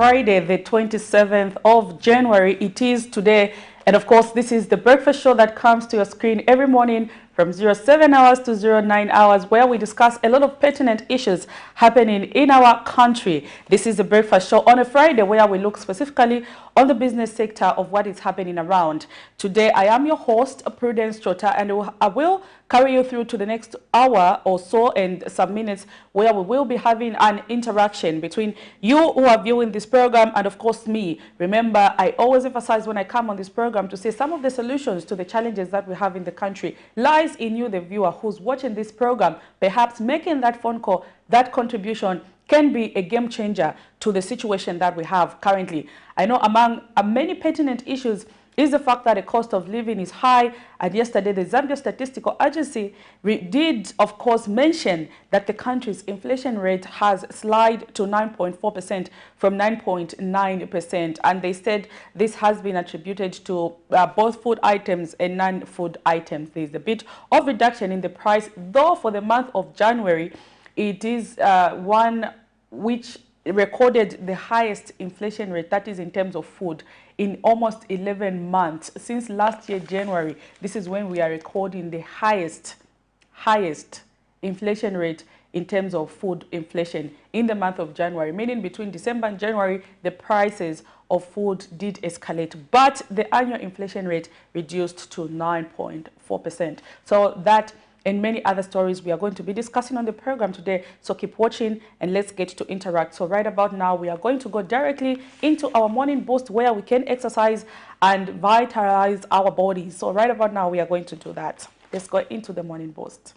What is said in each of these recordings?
Friday, the 27th of January. It is today. And of course, this is the breakfast show that comes to your screen every morning from 07 hours to 09 hours, where we discuss a lot of pertinent issues happening in our country. This is the breakfast show on a Friday where we look specifically on the business sector of what is happening around. Today, I am your host, Prudence Chota, and I will carry you through to the next hour or so and some minutes where we will be having an interaction between you who are viewing this program and, of course, me. Remember, I always emphasize when I come on this program to say some of the solutions to the challenges that we have in the country lies in you, the viewer, who's watching this program. Perhaps making that phone call, that contribution can be a game changer to the situation that we have currently. I know among many pertinent issues is the fact that the cost of living is high. And yesterday, the Zambia Statistical Agency did, of course, mention that the country's inflation rate has slid to 9.4% from 9.9%. And they said this has been attributed to both food items and non-food items. There's a bit of reduction in the price, though for the month of January, it is one which recorded the highest inflation rate, that is in terms of food, in almost 11 months. Since last year, January, this is when we are recording the highest inflation rate in terms of food inflation in the month of January, meaning between December and January, the prices of food did escalate, but the annual inflation rate reduced to 9.4%. So that and many other stories we are going to be discussing on the program today. So keep watching and let's get to interact. So right about now, we are going to go directly into our morning boost where we can exercise and vitalize our bodies. So right about now, we are going to do that. Let's go into the morning boost.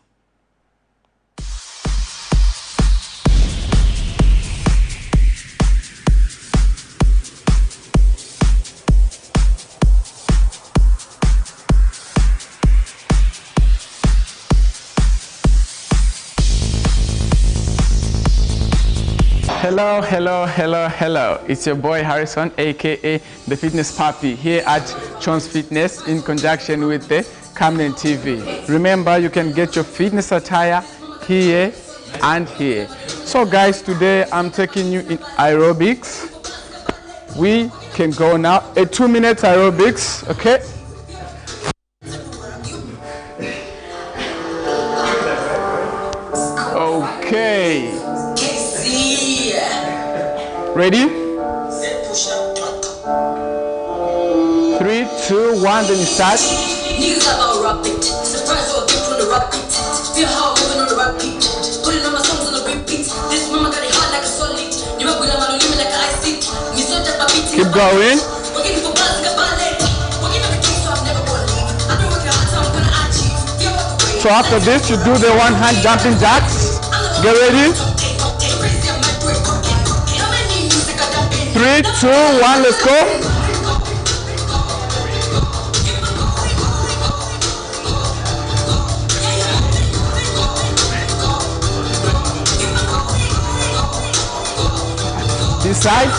Hello, hello, hello, hello. It's your boy Harrison, aka the Fitness Papi, here at Chon's Fitness in conjunction with the Camnet TV. Remember, you can get your fitness attire here and here. So guys, today I'm taking you in aerobics. We can go now, a 2-minute aerobics, okay? Okay. Ready? 3, 2, 1, then you start. Keep going. So after this, you do the one-hand jumping jacks. Get ready? 3, 2, 1, let's go. This side.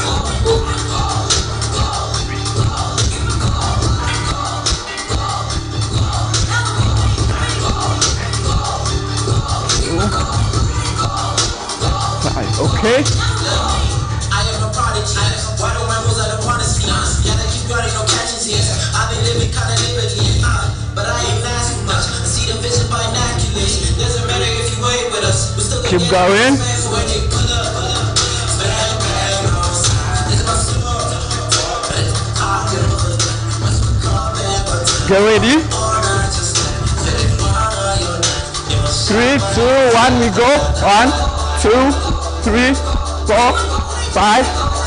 Okay. Keep going. Get ready. 3, 2, 1, we go. 1, 2, 3, 4, 5,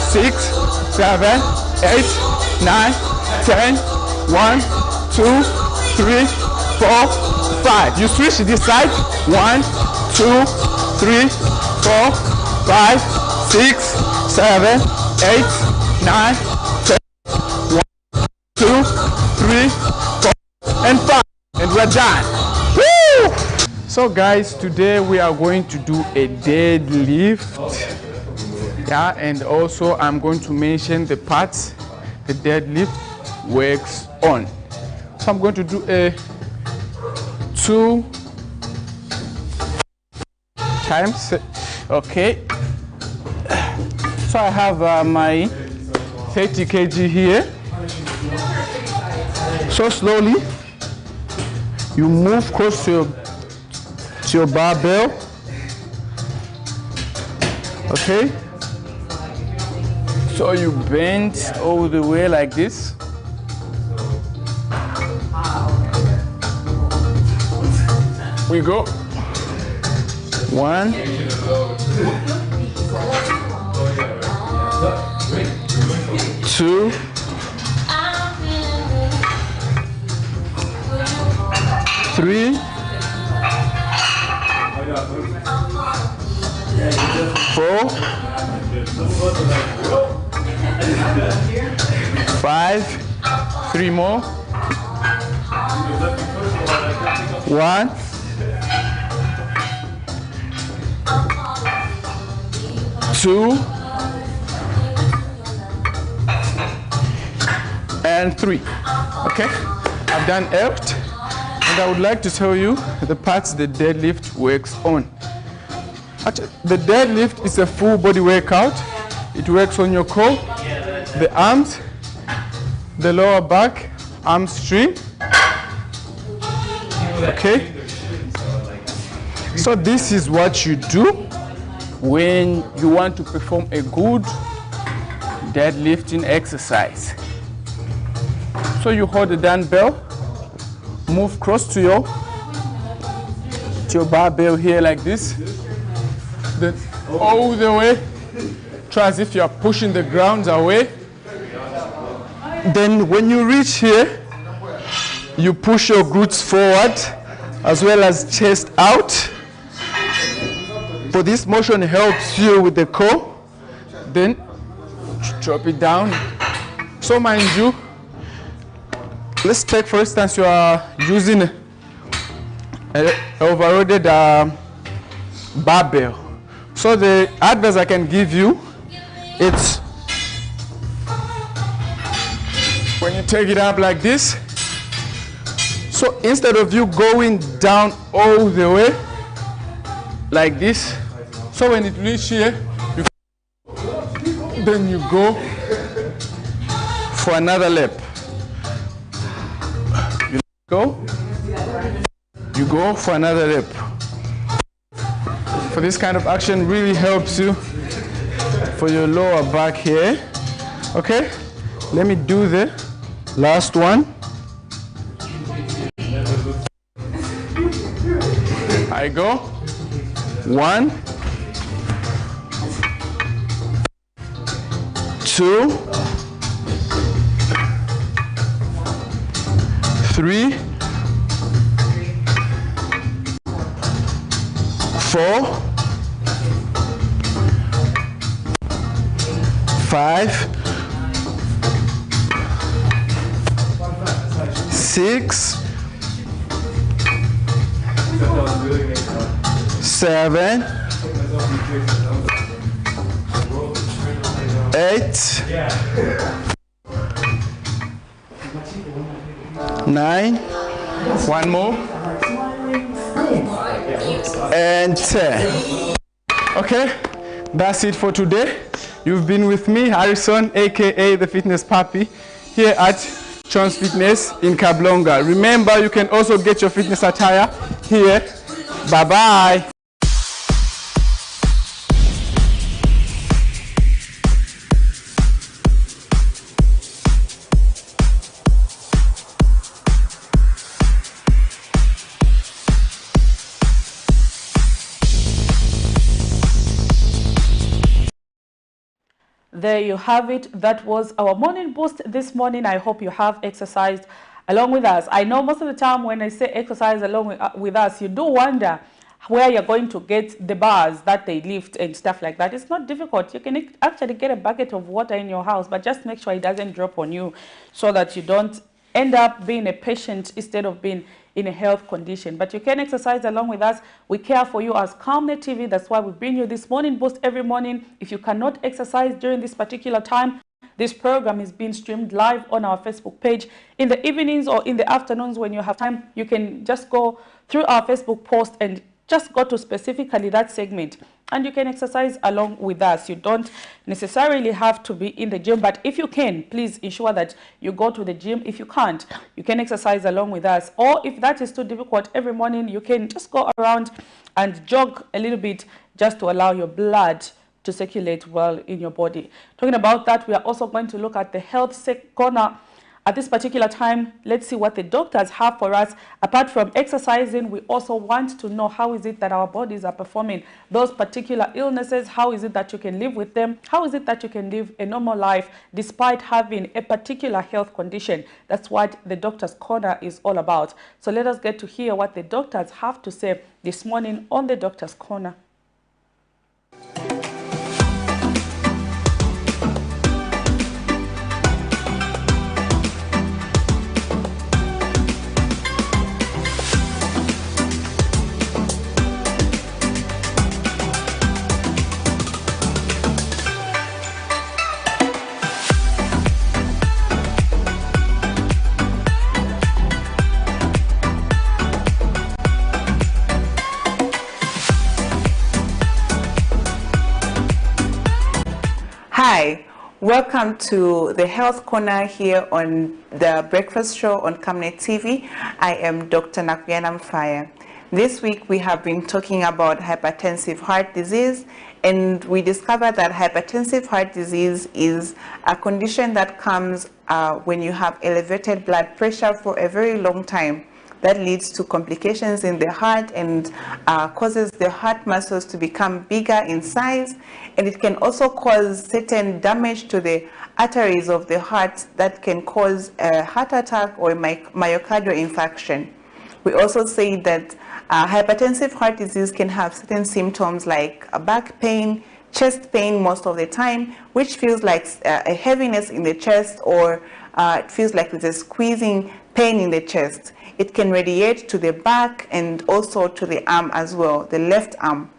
6, 7, 8, 9, 10. 1, 2, 3, 4, 5. You switch this side. 1, 2, 3, 4, 5, 6, 7, 8, 9, 10. 1, 2, 3, 4, and 5. And we're done. Woo! So guys, today we are going to do a deadlift. Yeah, and also I'm going to mention the parts the deadlift works on. So I'm going to do a 2 times. Okay. So So I have my 30 kg here. So slowly, you move close to your barbell. Okay? So you bend all the way like this. We go. 1, 2, 3, 4, 5, 3 more. 1, 2, and 3. Okay, I've done 8, and I would like to tell you the parts the deadlift works on. Actually, the deadlift is a full body workout. It works on your core, the arms, the lower back, hamstring. Okay, so this is what you do when you want to perform a good deadlifting exercise. So you hold the dumbbell, move close to your barbell here like this, then all the way, try as if you are pushing the ground away. Then when you reach here, you push your glutes forward as well as chest out. So this motion helps you with the core. Then drop it down. So mind you, let's take for instance you are using an overloaded barbell. So the advice I can give you, it's when you take it up like this. So instead of you going down all the way like this, so when it reaches here, then you go for another lap. You go for another lap. For this kind of action really helps you for your lower back here. Okay, let me do the last one. I go 1, 2, 3, 4, 5, 6, 7, 8, 9, one more, and 10. Okay, that's it for today. You've been with me, Harrison, aka the Fitness Papi, here at Chon's Fitness in Kablonga. Remember, you can also get your fitness attire here. Bye-bye. There you have it. That was our morning boost this morning. I hope you have exercised along with us. I know most of the time when I say exercise along with us, you do wonder where you're going to get the bars that they lift and stuff like that. It's not difficult. You can actually get a bucket of water in your house, but just make sure it doesn't drop on you so that you don't end up being a patient instead of being in a health condition. But you can exercise along with us. We care for you as Camnet TV. That's why we bring you this morning boost every morning. If you cannot exercise during this particular time, this program is being streamed live on our Facebook page. In the evenings or in the afternoons when you have time, you can just go through our Facebook post and just go to specifically that segment and you can exercise along with us. You don't necessarily have to be in the gym, but if you can, please ensure that you go to the gym. If you can't, you can exercise along with us. Or if that is too difficult, every morning you can just go around and jog a little bit just to allow your blood to circulate well in your body. Talking about that, we are also going to look at the health corner. At this particular time, let's see what the doctors have for us. Apart from exercising, we also want to know how is it that our bodies are performing those particular illnesses. How is it that you can live with them? How is it that you can live a normal life despite having a particular health condition? That's what the Doctor's Corner is all about. So let us get to hear what the doctors have to say this morning on the Doctor's Corner. Hi, welcome to the Health Corner here on the Breakfast Show on Camnet TV. I am Dr. Nakuyana Mfaya. This week we have been talking about hypertensive heart disease, and we discovered that hypertensive heart disease is a condition that comes when you have elevated blood pressure for a very long time. That leads to complications in the heart and causes the heart muscles to become bigger in size, and it can also cause certain damage to the arteries of the heart that can cause a heart attack or myocardial infarction. We also say that hypertensive heart disease can have certain symptoms like back pain, chest pain most of the time, which feels like a heaviness in the chest, or it feels like there's a squeezing pain in the chest. It can radiate to the back and also to the arm as well, the left arm.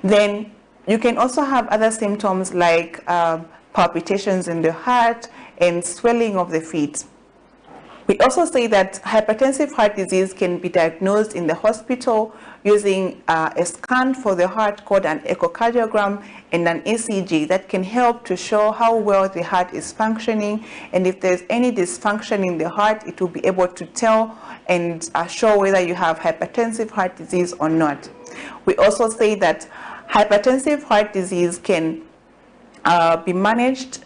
Then you can also have other symptoms like palpitations in the heart and swelling of the feet. We also say that hypertensive heart disease can be diagnosed in the hospital using a scan for the heart called an echocardiogram and an ECG that can help to show how well the heart is functioning, and if there's any dysfunction in the heart, it will be able to tell and show whether you have hypertensive heart disease or not. We also say that hypertensive heart disease can be managed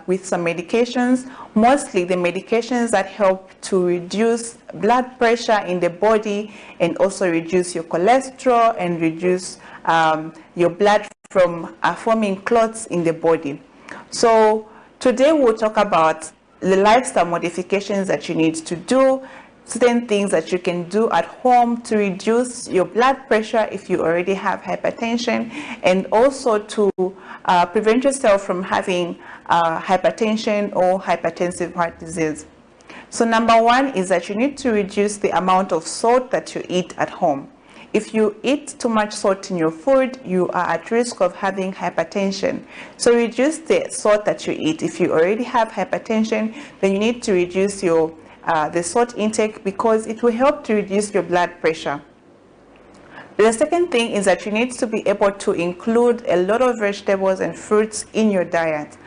with some medications, mostly the medications that help to reduce blood pressure in the body and also reduce your cholesterol and reduce your blood from forming clots in the body. So today we'll talk about the lifestyle modifications that you need to do, certain things that you can do at home to reduce your blood pressure if you already have hypertension, and also to prevent yourself from having hypertension or hypertensive heart disease. So number one is that you need to reduce the amount of salt that you eat at home. If you eat too much salt in your food, you are at risk of having hypertension. So reduce the salt that you eat. If you already have hypertension, then you need to reduce your the salt intake, because it will help to reduce your blood pressure. The second thing is that you need to be able to include a lot of vegetables and fruits in your diet.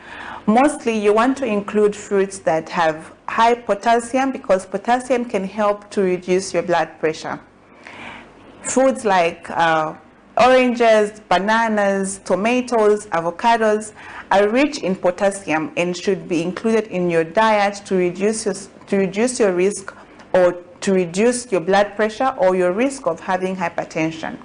Mostly you want to include fruits that have high potassium, because potassium can help to reduce your blood pressure. Foods like oranges, bananas, tomatoes, avocados are rich in potassium and should be included in your diet to reduce your risk, or to reduce your blood pressure or your risk of having hypertension.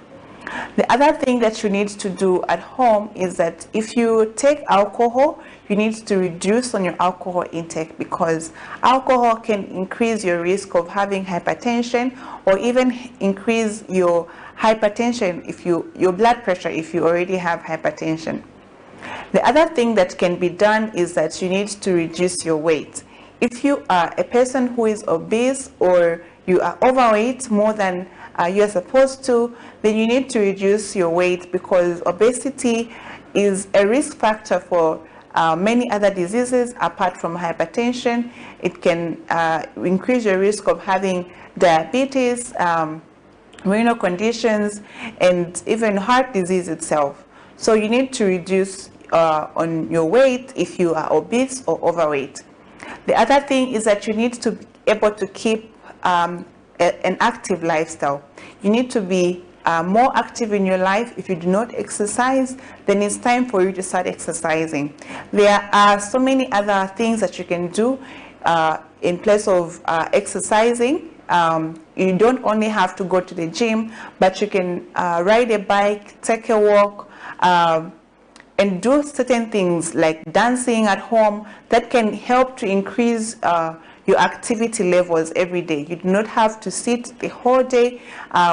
The other thing that you need to do at home is that if you take alcohol, you need to reduce on your alcohol intake, because alcohol can increase your risk of having hypertension, or even increase your hypertension your blood pressure if you already have hypertension. The other thing that can be done is that you need to reduce your weight. If you are a person who is obese, or you are overweight more than you're supposed to, then you need to reduce your weight, because obesity is a risk factor for many other diseases apart from hypertension. It can increase your risk of having diabetes, renal conditions, and even heart disease itself. So you need to reduce on your weight if you are obese or overweight. The other thing is that you need to be able to keep an active lifestyle. You need to be more active in your life. If you do not exercise, then it's time for you to start exercising. There are so many other things that you can do in place of exercising. You don't only have to go to the gym, but you can ride a bike, take a walk, and do certain things like dancing at home that can help to increase your activity levels every day. You do not have to sit the whole day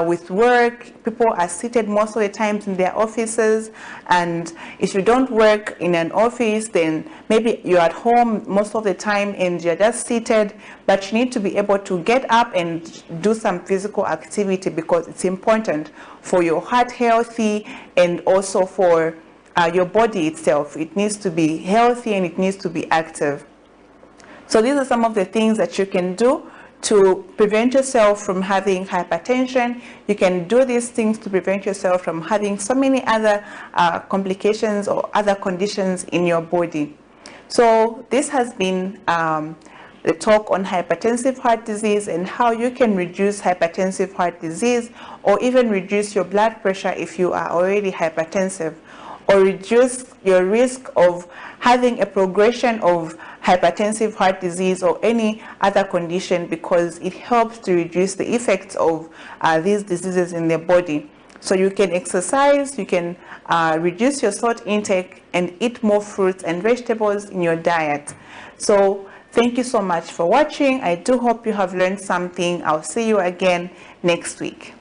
with work. People are seated most of the times in their offices, and if you don't work in an office, then maybe you're at home most of the time and you're just seated, but you need to be able to get up and do some physical activity because it's important for your heart healthy and also for your body itself. It needs to be healthy and it needs to be active. So these are some of the things that you can do to prevent yourself from having hypertension. You can do these things to prevent yourself from having so many other complications or other conditions in your body. So this has been the talk on hypertensive heart disease and how you can reduce hypertensive heart disease, or even reduce your blood pressure if you are already hypertensive, or reduce your risk of having a progression of hypertensive heart disease or any other condition, because it helps to reduce the effects of these diseases in the body. So you can exercise, you can reduce your salt intake, and eat more fruits and vegetables in your diet. So thank you so much for watching. I do hope you have learned something. I'll see you again next week.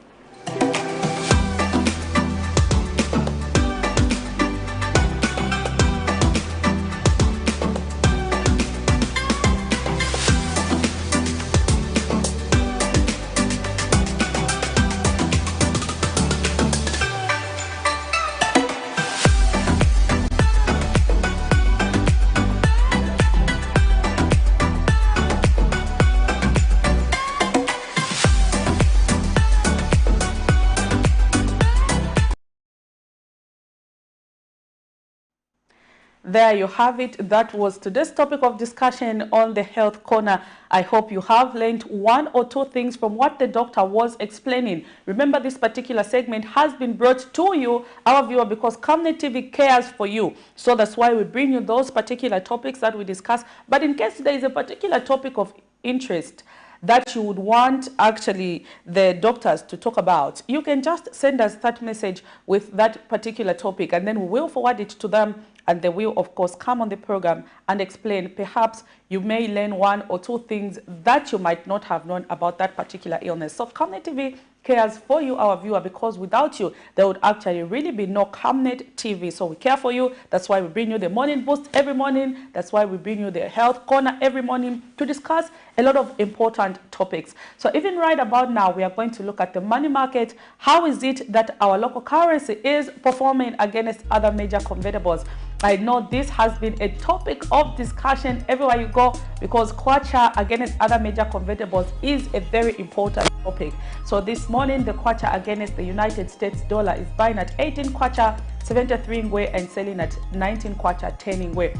There you have it. That was today's topic of discussion on the Health Corner. I hope you have learned one or two things from what the doctor was explaining. Remember, this particular segment has been brought to you, our viewer, because Camnet TV cares for you. So that's why we bring you those particular topics that we discuss. But in case there is a particular topic of interest that you would want actually the doctors to talk about, you can just send us that message with that particular topic, and then we will forward it to them, and they will of course come on the program and explain. Perhaps you may learn one or two things that you might not have known about that particular illness. So Camnet TV cares for you, our viewer, because without you there would actually really be no Camnet TV. So we care for you. That's why we bring you the morning boost every morning. That's why we bring you the Health Corner every morning to discuss a lot of important topics. So even right about now, we are going to look at the money market. How is it that our local currency is performing against other major convertibles? I know this has been a topic of discussion everywhere you go, because kwacha against other major convertibles is a very important topic. So this morning, the kwacha against the United States dollar is buying at 18 kwacha 73 ngwe and selling at 19 kwacha 10 ngwe.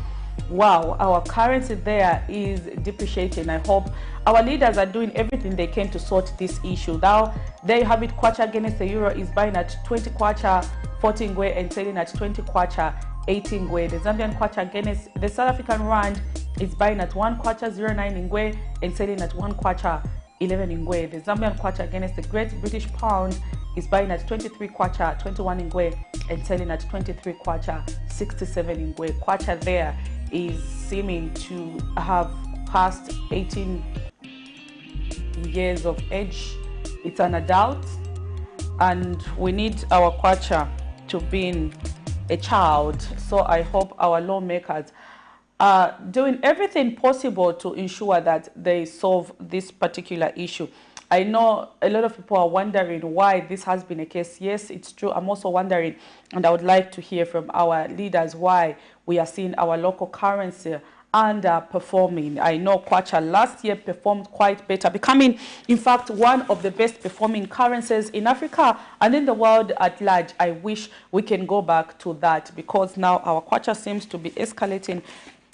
Wow, our currency there is depreciating. I hope our leaders are doing everything they can to sort this issue. Now, there you have it. Kwacha against the euro is buying at 20 kwacha 14 ngwe and selling at 20 kwacha 18 ngwe. The Zambian kwacha against the South African rand is buying at 1 kwacha 09 ngwe and selling at 1 kwacha 11 ngwe. The Zambian kwacha against the Great British Pound is buying at 23 kwacha 21 ngwe and selling at 23 kwacha 67 ngwe. Kwacha there is seeming to have passed 18 years of age. It's an adult, and we need our kwacha to be a child. So I hope our lawmakers are doing everything possible to ensure that they solve this particular issue. I know a lot of people are wondering why this has been a case. Yes, it's true. I'm also wondering, and I would like to hear from our leaders why we are seeing our local currency underperforming. I know Kwacha last year performed quite better, becoming, in fact, one of the best performing currencies in Africa and in the world at large. I wish we can go back to that, because now our Kwacha seems to be escalating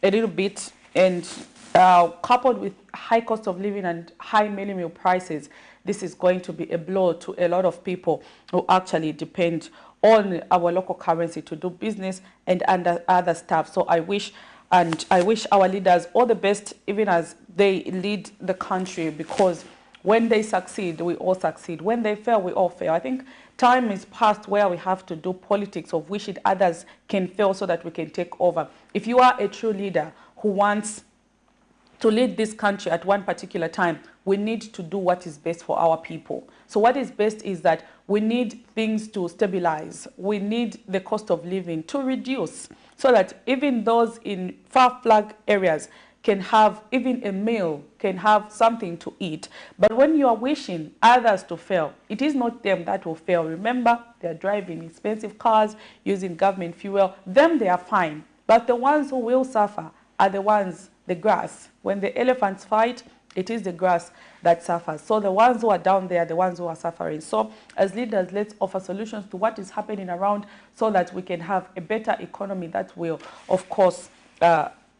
a little bit, and coupled with high cost of living and high meal prices, this is going to be a blow to a lot of people who actually depend on our local currency to do business and other stuff. So I wish our leaders all the best, even as they lead the country, because when they succeed, we all succeed. When they fail, we all fail. I think time is past where we have to do politics of wishing others can fail so that we can take over. If you are a true leader who wants to lead this country at one particular time, we need to do what is best for our people. So what is best is that we need things to stabilize. We need the cost of living to reduce, so that even those in far-flung areas can have even a meal, can have something to eat. But when you are wishing others to fail, it is not them that will fail. Remember, they are driving expensive cars, using government fuel. Them, they are fine. But the ones who will suffer are the ones, the grass. When the elephants fight, it is the grass that suffers. So the ones who are down there are the ones who are suffering. So as leaders, let's offer solutions to what is happening around, so that we can have a better economy that will, of course,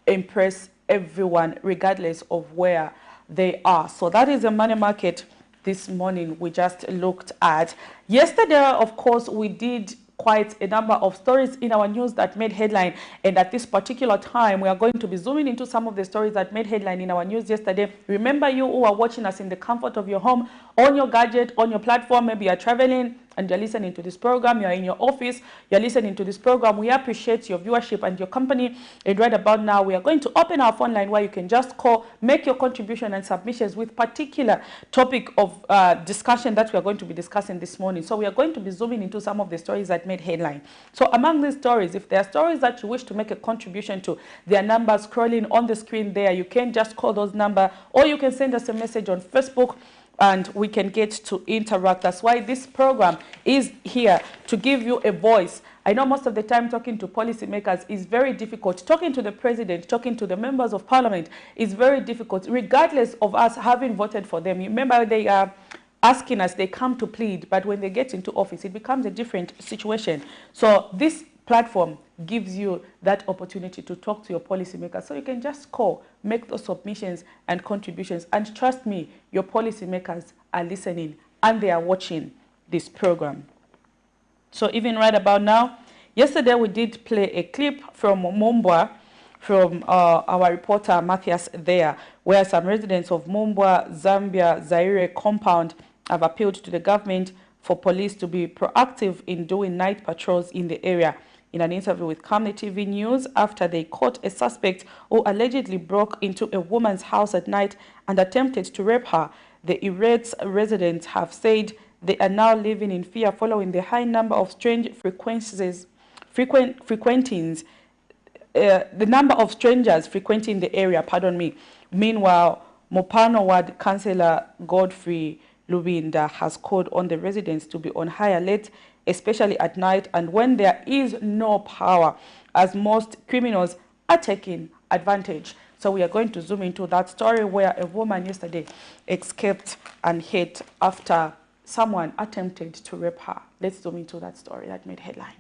impress everyone regardless of where they are. So that is the money market this morning we just looked at. Yesterday, of course, we did quite a number of stories in our news that made headline, and at this particular time we are going to be zooming into some of the stories that made headline in our news yesterday. Remember, you who are watching us in the comfort of your home, on your gadget, on your platform, maybe you're traveling and you're listening to this program, you're in your office, you're listening to this program. We appreciate your viewership and your company. And right about now, we are going to open our phone line where you can just call, make your contribution and submissions with particular topic of discussion that we are going to be discussing this morning. So we are going to be zooming into some of the stories that made headline. So among these stories, if there are stories that you wish to make a contribution to, there are numbers scrolling on the screen there. You can just call those numbers, or you can send us a message on Facebook, and we can get to interact. That's why this program is here, to give you a voice. I know most of the time talking to policymakers is very difficult. Talking to the president, talking to the members of parliament is very difficult, regardless of us having voted for them. You remember, they are asking us, they come to plead, but when they get into office, it becomes a different situation. So this platform gives you that opportunity to talk to your policymakers. So you can just call, make those submissions and contributions. And trust me, your policymakers are listening and they are watching this program. So even right about now, yesterday we did play a clip from Mumbwa, from our reporter Matthias there, where some residents of Mumbwa, Zambia, Zaire compound have appealed to the government for police to be proactive in doing night patrols in the area. In an interview with Camnet TV News, after they caught a suspect who allegedly broke into a woman's house at night and attempted to rape her, the irate residents have said they are now living in fear following the high number of strange frequenting the number of strangers frequenting the area, pardon me. Meanwhile, Mopano Ward Councillor Godfrey Lubinda has called on the residents to be on high alert, especially at night and when there is no power, as most criminals are taking advantage. So we are going to zoom into that story where a woman yesterday escaped and hid after someone attempted to rape her. Let's zoom into that story that made headline.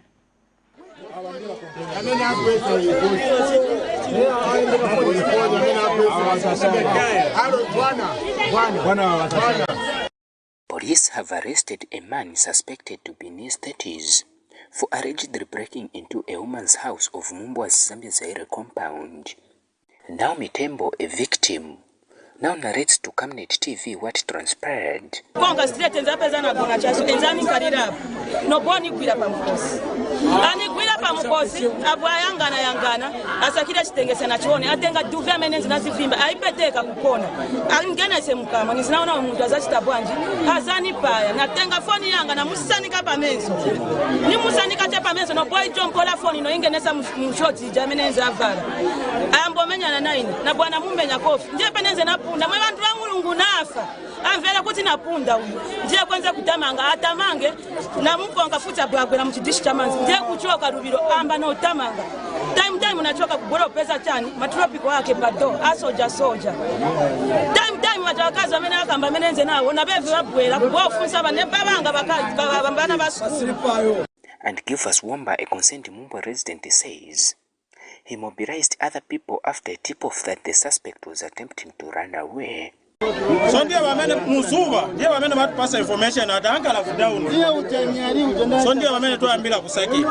Police have arrested a man suspected to be in his 30s for allegedly breaking into a woman's house of Mumbwa's Zambia Zaire compound. Naomi Tembo, a victim, now narrates to Camnet TV what transpired. Pamukosi abwayangana yangana asakira chitengese na chione atenga duve amenenzi nazivimba aipeteka kupona angena semukama nisinaona umuntu azachitabwanji hazani paya natenga foni yanga na musanika pamenzo ni musanika cha pamenzo no boy jompola foni no ingenesa mshoti jamenenzi avala ayambo menyana naine na bwana mumenya kofi ndiye penenze napunda mwe bantu ba mulungu nafa amvela kuti napunda uyu ndiye kwanza kutamanga atamange na mukonga futa bwagwe na mchidishi chamanzi ndiye kuchoka rubiro amba no tamanga time time unachoka kubora pesa chani matropiko wake bado asoja soja time watakaza amene akamba amene nze nawo nabevi babwera kubofunsa bane babanga bakabambana baso. And Gilfas Wamba, a concerned Mumba resident, says he mobilized other people after a tip-off that the suspect was attempting to run away. So ndiye wamene musuba ndiye wamene matupasa information atankala ku down so ndiye wamene toyambira kusaki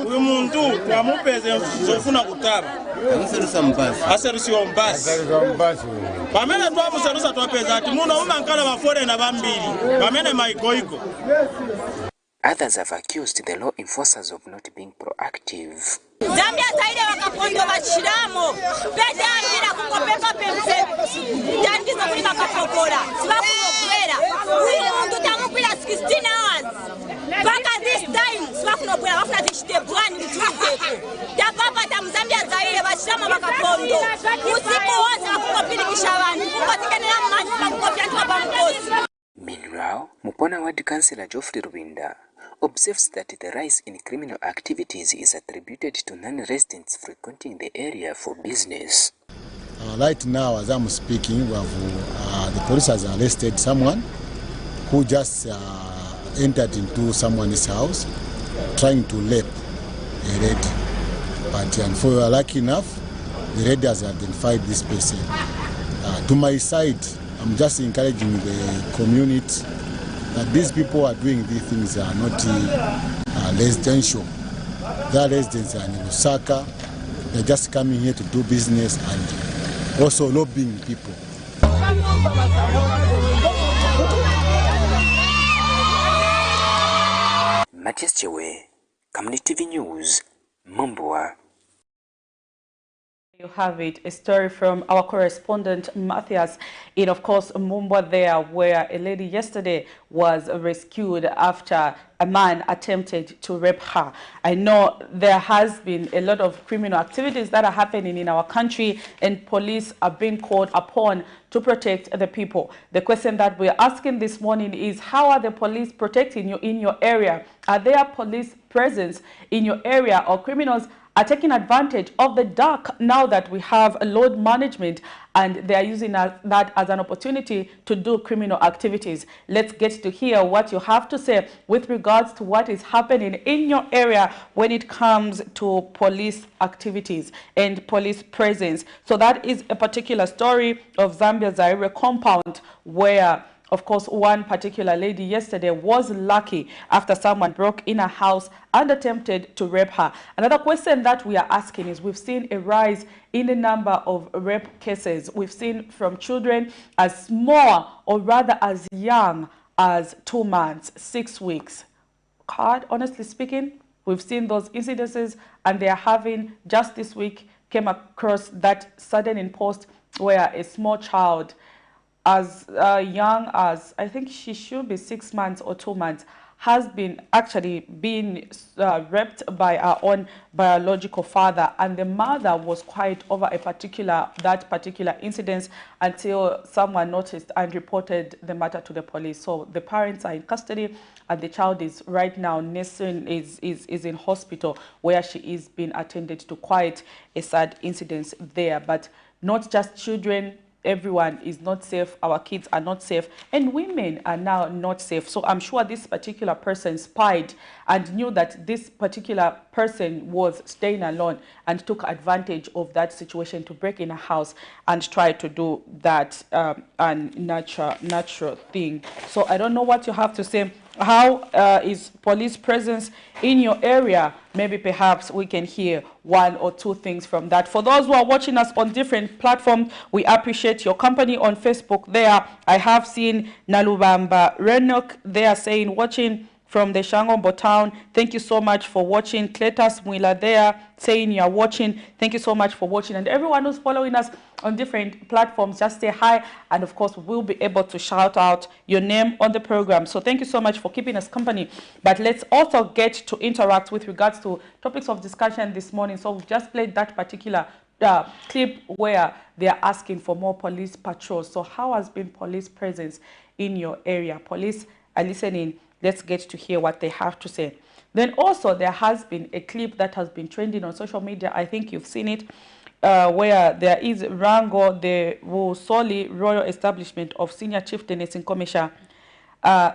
uyu muntu twamupeze zofuna kutaba aserusiwa mbasi pamene twamuserusa twapeza ati muno umankala ba foreigner bambiri pamene maigoigo. Others have accused the law enforcers of not being proactive. Zambia saide wakapondo bachiramo pedambira kukopeka pempe tangizo kulika kapokora sibakunobwera uyu muntu tamukwira 16 hours baka this time sibakunobwera bafuna tichite bwani mtuzeko tapapa ta Mzambia zaire bachiramo bakapondo usiku wose bakukopirikisha abantu kukotikenera mmanyi bakukopya ntwapamkosi. Meanwhile, Mupona Ward Councillor Geoffrey Rwinda observes that the rise in criminal activities is attributed to non-residents frequenting the area for business. Right now, as I'm speaking, we have, the police has arrested someone who just entered into someone's house trying to rape a lady. But if we are lucky enough, the lady has identified this person. To my side, I'm just encouraging the community that these people are doing these things are not residential. Their residents are in Osaka. They're just coming here to do business and also lobbying people. Matthias Chewe, Camnet TV News, Mumbwa. You have it, a story from our correspondent Matthias in, of course, Mumba there, where a lady yesterday was rescued after a man attempted to rape her. I know there has been a lot of criminal activities that are happening in our country, and police are being called upon to protect the people. The question that we're asking this morning is, how are the police protecting you in your area? Are there police presence in your area, or criminals are taking advantage of the dark now that we have a load management and they are using that as an opportunity to do criminal activities? Let's get to hear what you have to say with regards to what is happening in your area when it comes to police activities and police presence. So that is a particular story of Zambia Zaire compound where, of course, one particular lady yesterday was lucky after someone broke in her house and attempted to rape her. Another question that we are asking is, we've seen a rise in the number of rape cases. We've seen from children as small, or rather as young as 2 months, 6 weeks. God, honestly speaking, we've seen those incidences, and they are having, just this week, came across that sudden post where a small child as young as, I think she should be 6 months or 2 months, has been actually being raped by her own biological father, and the mother was quite over that particular incident until someone noticed and reported the matter to the police. So the parents are in custody, and the child is right now nursing, is in hospital, where she is being attended to. Quite a sad incident there, but not just children. Everyone is not safe. Our kids are not safe, and women are now not safe. So I'm sure this particular person spied and knew that this particular person was staying alone and took advantage of that situation to break in a house and try to do that unnatural thing. So I don't know what you have to say. How is police presence in your area? Maybe perhaps we can hear 1 or 2 things from that. For those who are watching us on different platforms, we appreciate your company on Facebook there. I have seen Nalubamba Renok there saying, watching from the Shangombo town. Thank you so much for watching. Cletus Mwila there saying you're watching. Thank you so much for watching. And everyone who's following us on different platforms, just say hi. And of course, we'll be able to shout out your name on the program. So thank you so much for keeping us company. But let's also get to interact with regards to topics of discussion this morning. So we've just played that particular clip where they are asking for more police patrols. So how has been police presence in your area? Police are listening Let's get to hear what they have to say. Then also there has been a clip that has been trending on social media. I think you've seen it, where there is Rango, the Wusoli Royal Establishment of Senior Chieftainess in Komesha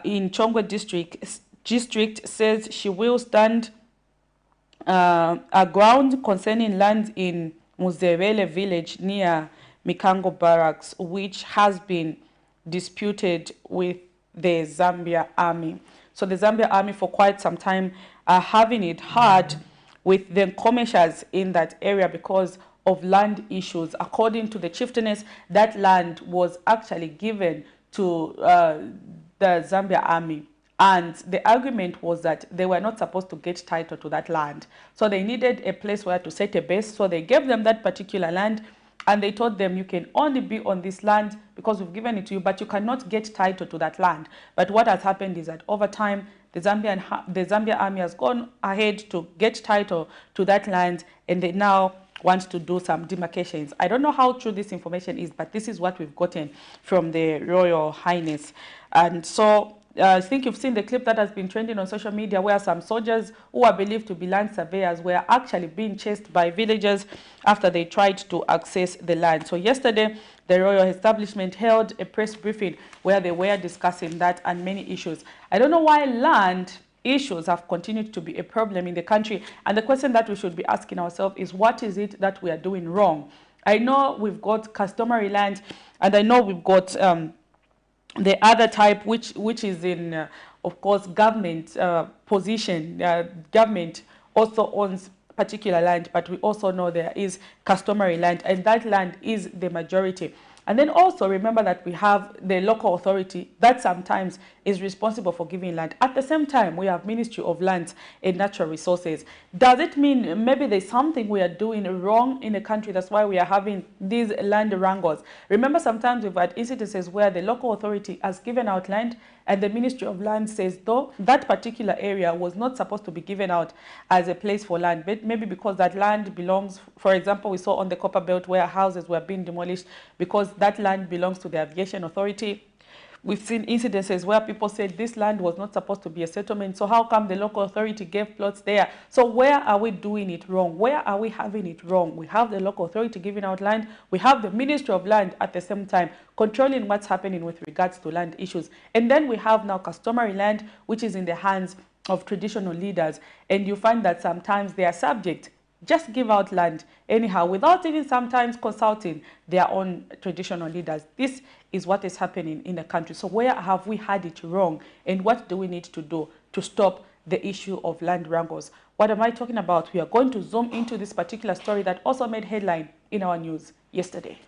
in Chongwe district says she will stand a ground concerning land in Muzebele village near Mikango Barracks, which has been disputed with the Zambia army. So the Zambia army for quite some time are having it hard with the Komeshas in that area because of land issues. According to the chieftainess, that land was actually given to the Zambia army. And the argument was that they were not supposed to get title to that land. So they needed a place where to set a base. So they gave them that particular land and they told them you can only be on this land because we've given it to you, but you cannot get title to that land. But what has happened is that over time, the Zambia army has gone ahead to get title to that land, and they now want to do some demarcations. I don't know how true this information is, but this is what we've gotten from the Royal Highness. And so I think you've seen the clip that has been trending on social media where some soldiers who are believed to be land surveyors were actually being chased by villagers after they tried to access the land. So yesterday, the Royal Establishment held a press briefing where they were discussing that and many issues. I don't know why land issues have continued to be a problem in the country. And the question that we should be asking ourselves is, what is it that we are doing wrong? I know we've got customary land, and I know we've got the other type, which is in, of course, government position. Government also owns particular land, but we also know there is customary land, and that land is the majority. And then also remember that we have the local authority that sometimes is responsible for giving land. At the same time, we have Ministry of Lands and Natural Resources. Does it mean maybe there's something we are doing wrong in the country? That's why we are having these land wrangles. Remember, sometimes we've had incidences where the local authority has given out land and the Ministry of Land says, though, that particular area was not supposed to be given out as a place for land, but maybe because that land belongs, for example, we saw on the Copper Belt where houses were being demolished because that land belongs to the Aviation Authority. We've seen incidences where people said this land was not supposed to be a settlement, so how come the local authority gave plots there? So where are we doing it wrong? Where are we having it wrong? We have the local authority giving out land. We have the Ministry of Land at the same time controlling what's happening with regards to land issues. And then we have now customary land, which is in the hands of traditional leaders. And you find that sometimes they are subject, just give out land anyhow without even sometimes consulting their own traditional leaders. This is what is happening in the country. So where have we had it wrong, and what do we need to do to stop the issue of land wrangles? What am I talking about? We are going to zoom into this particular story that also made headline in our news yesterday.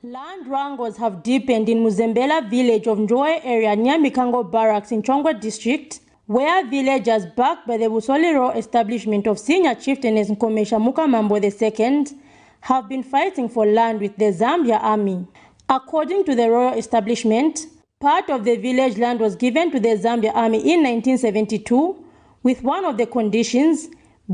Land wrangles have deepened in Muzembela village of Njoe area near Mikango Barracks in Chongwe district, where villagers backed by the Wusoli Royal Establishment of Senior Chieftainess Nkomesha Mukamambo II have been fighting for land with the Zambia army. According to the Royal Establishment, part of the village land was given to the Zambia army in 1972, with one of the conditions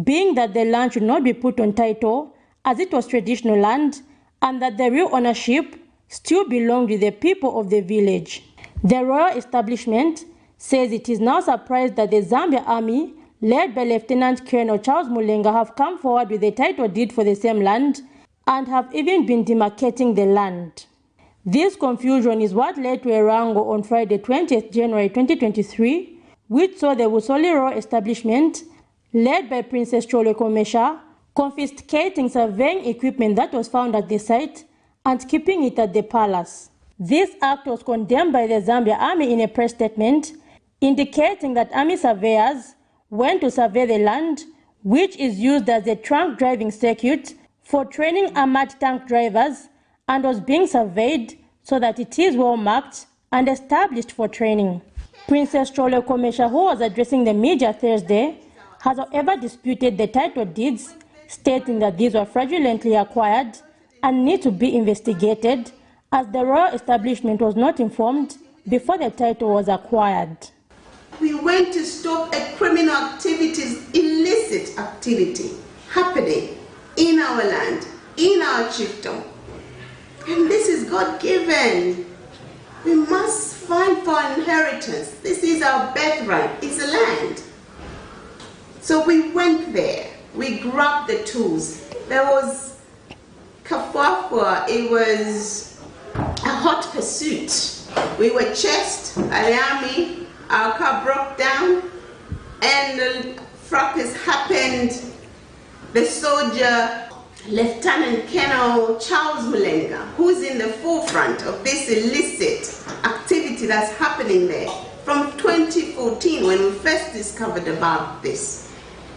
being that the land should not be put on title as it was traditional land and that the real ownership still belonged to the people of the village. The Royal Establishment says it is now surprised that the Zambia army, led by Lieutenant Colonel Charles Mulenga, have come forward with a title deed for the same land and have even been demarcating the land. This confusion is what led to a wrangle on Friday, 20th January 2023, which saw the Wusoli Royal Establishment, led by Princess Chole Komesha, confiscating surveying equipment that was found at the site and keeping it at the palace. This act was condemned by the Zambia army in a press statement, indicating that army surveyors went to survey the land, which is used as a trunk driving circuit for training armored tank drivers, and was being surveyed so that it is well marked and established for training. Princess Chole Komesha, who was addressing the media Thursday, has however disputed the title deeds, stating that these were fraudulently acquired and need to be investigated, as the Royal Establishment was not informed before the title was acquired. We went to stop a criminal activities, illicit activity happening in our land, in our chiefdom. And this is God-given. We must fight for inheritance. This is our birthright, it's a land. So we went there, we grabbed the tools. There was kafwafwa, it was a hot pursuit. We were chased by the army, our car broke down, and the fracas happened. The soldier, Lieutenant Colonel Charles Mulenga, who's in the forefront of this illicit activity that's happening there from 2014 when we first discovered about this.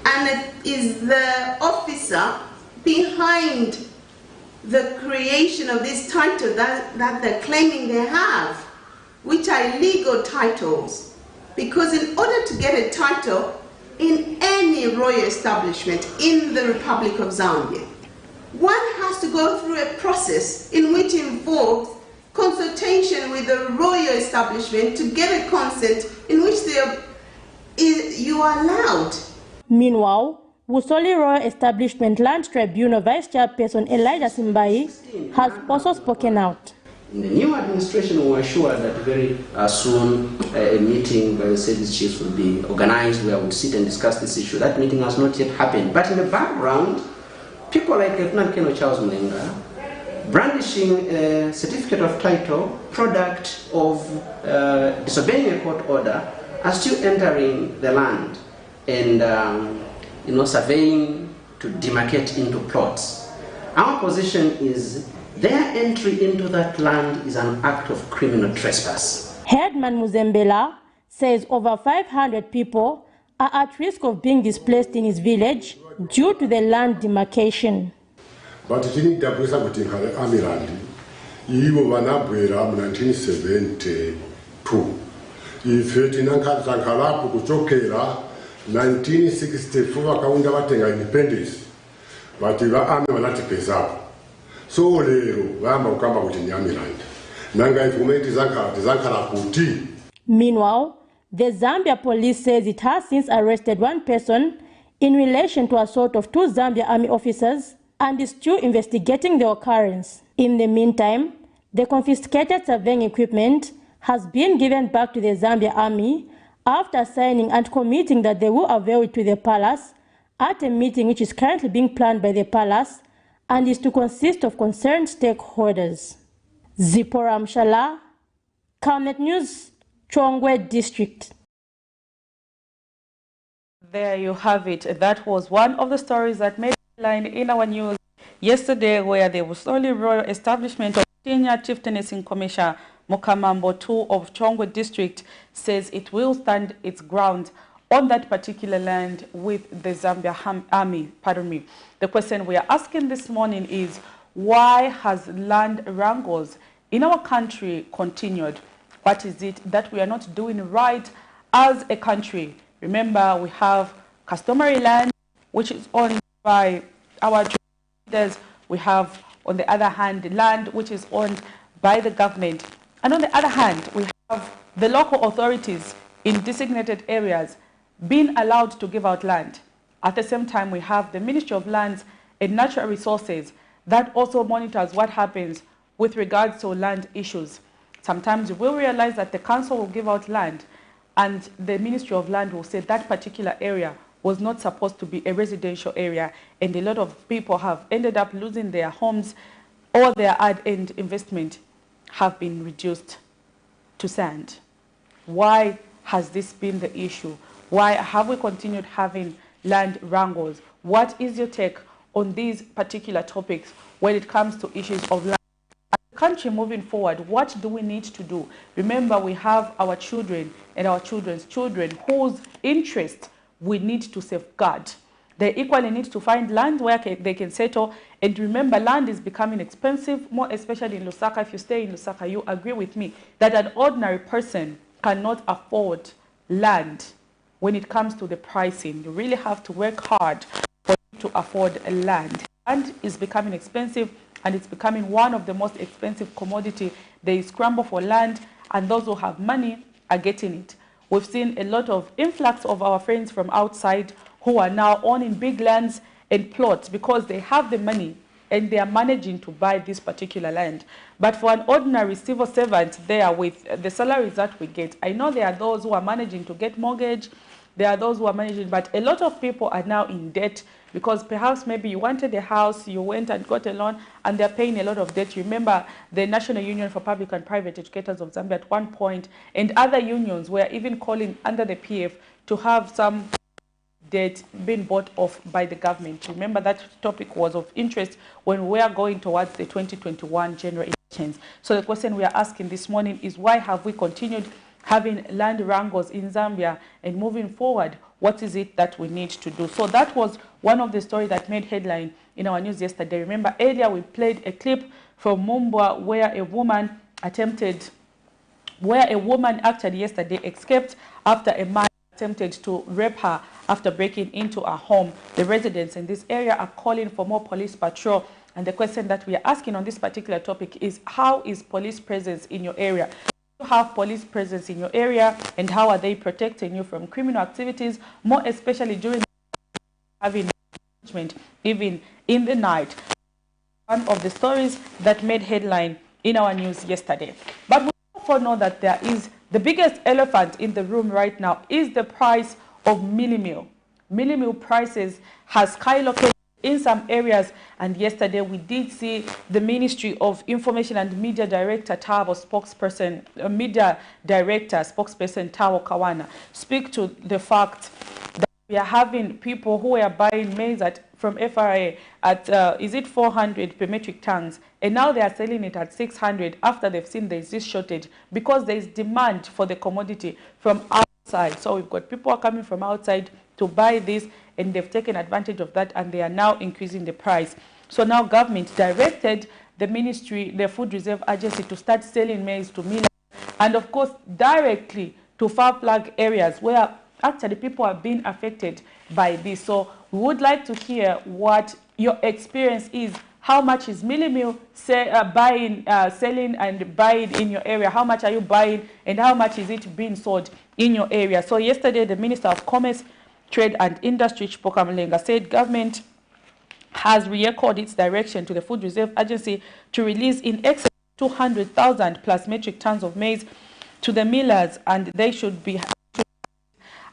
And it is the officer behind the creation of this title that they're claiming they have, which are illegal titles. Because in order to get a title in any royal establishment in the Republic of Zambia, one has to go through a process in which involves consultation with the royal establishment to get a consent in which you are allowed. Meanwhile, Busoli Royal Establishment Land Tribunal Vice Chairperson Elijah Simbai has also spoken out. In the new administration, we were sure that very soon a meeting by the service chiefs will be organized where we'll sit and discuss this issue. That meeting has not yet happened. But in the background, people like Lieutenant Colonel Charles Mulenga, brandishing a certificate of title, product of disobeying a court order, are still entering the land and surveying to demarcate into plots. Our position is their entry into that land is an act of criminal trespass. Headman Muzembela says over 500 people are at risk of being displaced in his village due to the land demarcation. But chini tapusa kutinkhale amirandi iwo vanabwera mu 1972 ife tinankhalapo kuchokera 1964 vakaunda vatenga independence vati vaami vanatipezapo so lero vayamba kukamba kuti ni amirandi nanga ifume tizankhala kuti. Meanwhile, the Zambia police says it has since arrested one person in relation to assault of 2 Zambia Army officers and is still investigating the occurrence. In the meantime, the confiscated surveying equipment has been given back to the Zambia Army after signing and committing that they will avail it to the palace at a meeting which is currently being planned by the palace and is to consist of concerned stakeholders. Zipporah Mshala, Camnet News, Chongwe District. There you have it. That was one of the stories that made headline in our news yesterday, where the Busoli Royal Establishment of Senior Chieftainess in Commissioner Mukamambo 2 of Chongwe District says it will stand its ground on that particular land with the Zambia Army. Pardon me. The question we are asking this morning is, why has land wrangles in our country continued? What is it that we are not doing right as a country? Remember, we have customary land, which is owned by our leaders. We have, on the other hand, land which is owned by the government. And on the other hand, we have the local authorities in designated areas being allowed to give out land. At the same time, we have the Ministry of Lands and Natural Resources that also monitors what happens with regards to land issues. Sometimes you will realize that the council will give out land and the Ministry of Land will say that particular area was not supposed to be a residential area, and a lot of people have ended up losing their homes, or their ad-end investment have been reduced to sand. Why has this been the issue? Why have we continued having land wrangles? What is your take on these particular topics when it comes to issues of land? As a country moving forward, what do we need to do? Remember, we have our children and our children's children whose interest we need to safeguard. They equally need to find land where they can settle. And remember, land is becoming expensive, more especially in Lusaka. If you stay in Lusaka, you agree with me that an ordinary person cannot afford land when it comes to the pricing. You really have to work hard for you to afford land. Land is becoming expensive, and it's becoming one of the most expensive commodity. There is scramble for land, and those who have money are getting it. We've seen a lot of influx of our friends from outside who are now owning big lands and plots because they have the money and they are managing to buy this particular land. But for an ordinary civil servant there with the salaries that we get, I know there are those who are managing to get mortgage, there are those who are managing, but a lot of people are now in debt because perhaps maybe you wanted a house, you went and got a loan, and they're paying a lot of debt. Remember the National Union for Public and Private Educators of Zambia at one point, and other unions were even calling under the PF to have some debt being bought off by the government. Remember that topic was of interest when we are going towards the 2021 general elections. So the question we are asking this morning is, why have we continued having land wrangles in Zambia, and moving forward, what is it that we need to do? So that was one of the stories that made headline in our news yesterday. Remember earlier we played a clip from Mumbwa where a woman actually yesterday escaped after a man attempted to rape her after breaking into a home. The residents in this area are calling for more police patrol, and the question that we are asking on this particular topic is, how is police presence in your area? Have police presence in your area, and how are they protecting you from criminal activities, more especially during having management even in the night? One of the stories that made headline in our news yesterday. But we also know that there is the biggest elephant in the room right now is the price of milli meal. Milli meal prices has skyrocketed in some areas, and yesterday we did see the Ministry of Information and Media Director Tabo spokesperson, spokesperson Tabo Kawana speak to the fact that we are having people who are buying maize from FRA at is it 400 per metric tons, and now they are selling it at 600 after they've seen there is this shortage because there is demand for the commodity from outside. So we've got people are coming from outside to buy this, and they've taken advantage of that, and they are now increasing the price. So now government directed the ministry, the Food Reserve Agency, to start selling maize to millers, and of course directly to far flung areas where actually people are being affected by this. So we would like to hear what your experience is. How much is milli meal selling and buying in your area? How much are you buying, and how much is it being sold in your area? So yesterday the Minister of Commerce, Trade and Industry, Chipoka Mlenga, said government has re-echoed its direction to the Food Reserve Agency to release in excess of 200,000 plus metric tons of maize to the millers, and they should be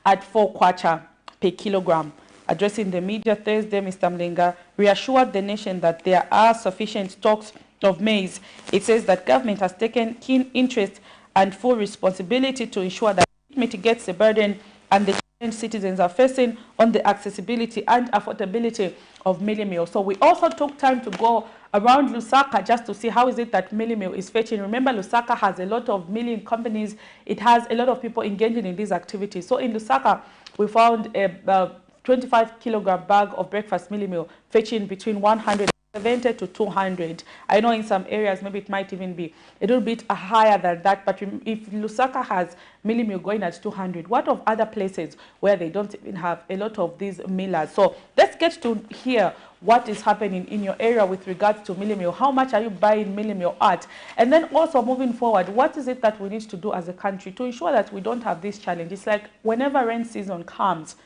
at 4 kwacha per kilogram. Addressing the media Thursday, Mr. Mlenga reassured the nation that there are sufficient stocks of maize. It says that government has taken keen interest and full responsibility to ensure that it mitigates the burden and the challenge citizens are facing on the accessibility and affordability of milli meal. So we also took time to go around Lusaka just to see how is it that milli meal is fetching. Remember, Lusaka has a lot of milling companies. It has a lot of people engaging in these activities. So in Lusaka, we found a 25 kilogram bag of breakfast milli meal fetching between 170 to 200. I know in some areas maybe it might even be a little bit higher than that, but if Lusaka has milli meal going at 200, what of other places where they don't even have a lot of these millers? So let's get to hear what is happening in your area with regards to milli meal. How much are you buying milli meal at? And then also moving forward, what is it that we need to do as a country to ensure that we don't have this challenge? It's like whenever rain season comes,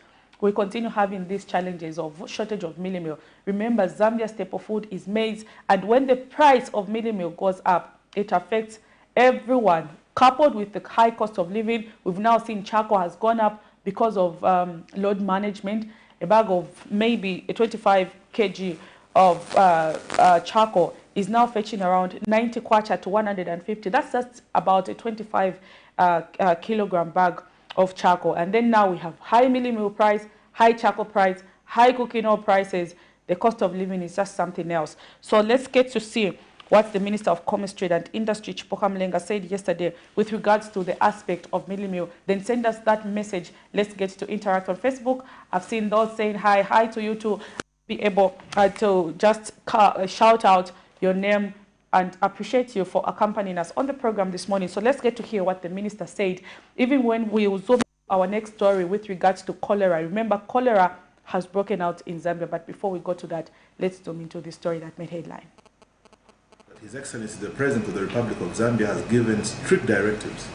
we continue having these challenges of shortage of milli meal. Remember, Zambia's staple food is maize, and when the price of milli meal goes up, it affects everyone. Coupled with the high cost of living, we've now seen charcoal has gone up because of load management. A bag of maybe a 25 kg of charcoal is now fetching around 90 kwacha to 150. That's just about a 25 kilogram bag of charcoal. And then now we have high milli meal price, high charcoal price, high cooking oil prices. The cost of living is just something else. So let's get to see what the Minister of Commerce, Trade and Industry, Chipoka Mlenga, said yesterday with regards to the aspect of milli meal. Then send us that message. Let's get to interact on Facebook. I've seen those saying hi to you to be able to just shout out your name and appreciate you for accompanying us on the program this morning. So let's get to hear what the minister said, even when we will zoom our next story with regards to cholera. Remember, cholera has broken out in Zambia, but before we go to that, let's zoom into the story that made headline. His Excellency, the President of the Republic of Zambia, has given strict directives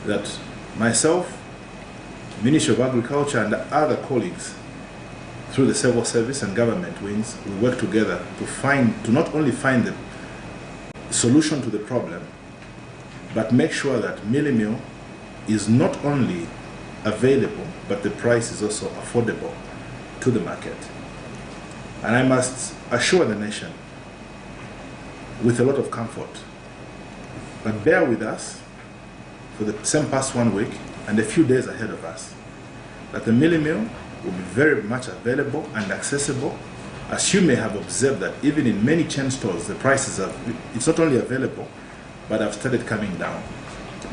that myself, Ministry of Agriculture, and other colleagues through the civil service and government wings, we work together to not only find the solution to the problem, but make sure that mealie meal is not only available, but the price is also affordable to the market. And I must assure the nation with a lot of comfort, but bear with us for the same past 1 week and a few days ahead of us, that the mealie meal will be very much available and accessible. As you may have observed that even in many chain stores, the prices it's not only available, but have started coming down.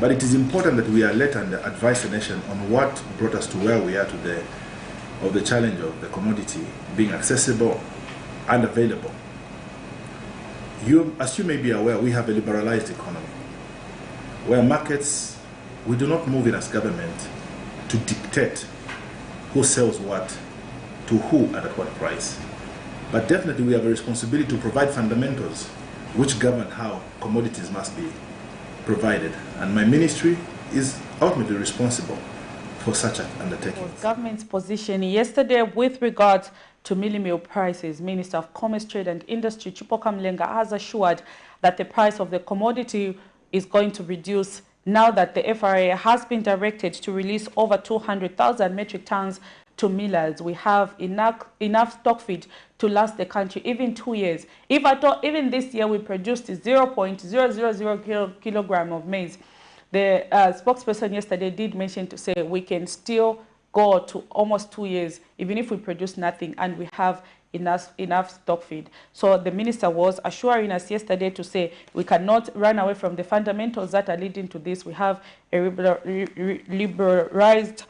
But it is important that we alert and advise the nation on what brought us to where we are today, of the challenge of the commodity being accessible and available. As you may be aware, we have a liberalized economy, where markets, we do not move in as government to dictate who sells what to who and at what price. But definitely we have a responsibility to provide fundamentals which govern how commodities must be provided. And my ministry is ultimately responsible for such an undertaking. Government's position yesterday with regards to mealie meal prices, Minister of Commerce, Trade and Industry, Chipoka Mlenga, has assured that the price of the commodity is going to reduce now that the FRA has been directed to release over 200,000 metric tons to millers. We have enough stock feed to last the country even 2 years. If at all, even this year we produced 0.000 kilogram of maize. The spokesperson yesterday did mention to say we can still go to almost 2 years even if we produce nothing and we have enough stock feed. So the minister was assuring us yesterday to say we cannot run away from the fundamentals that are leading to this. We have a liberalized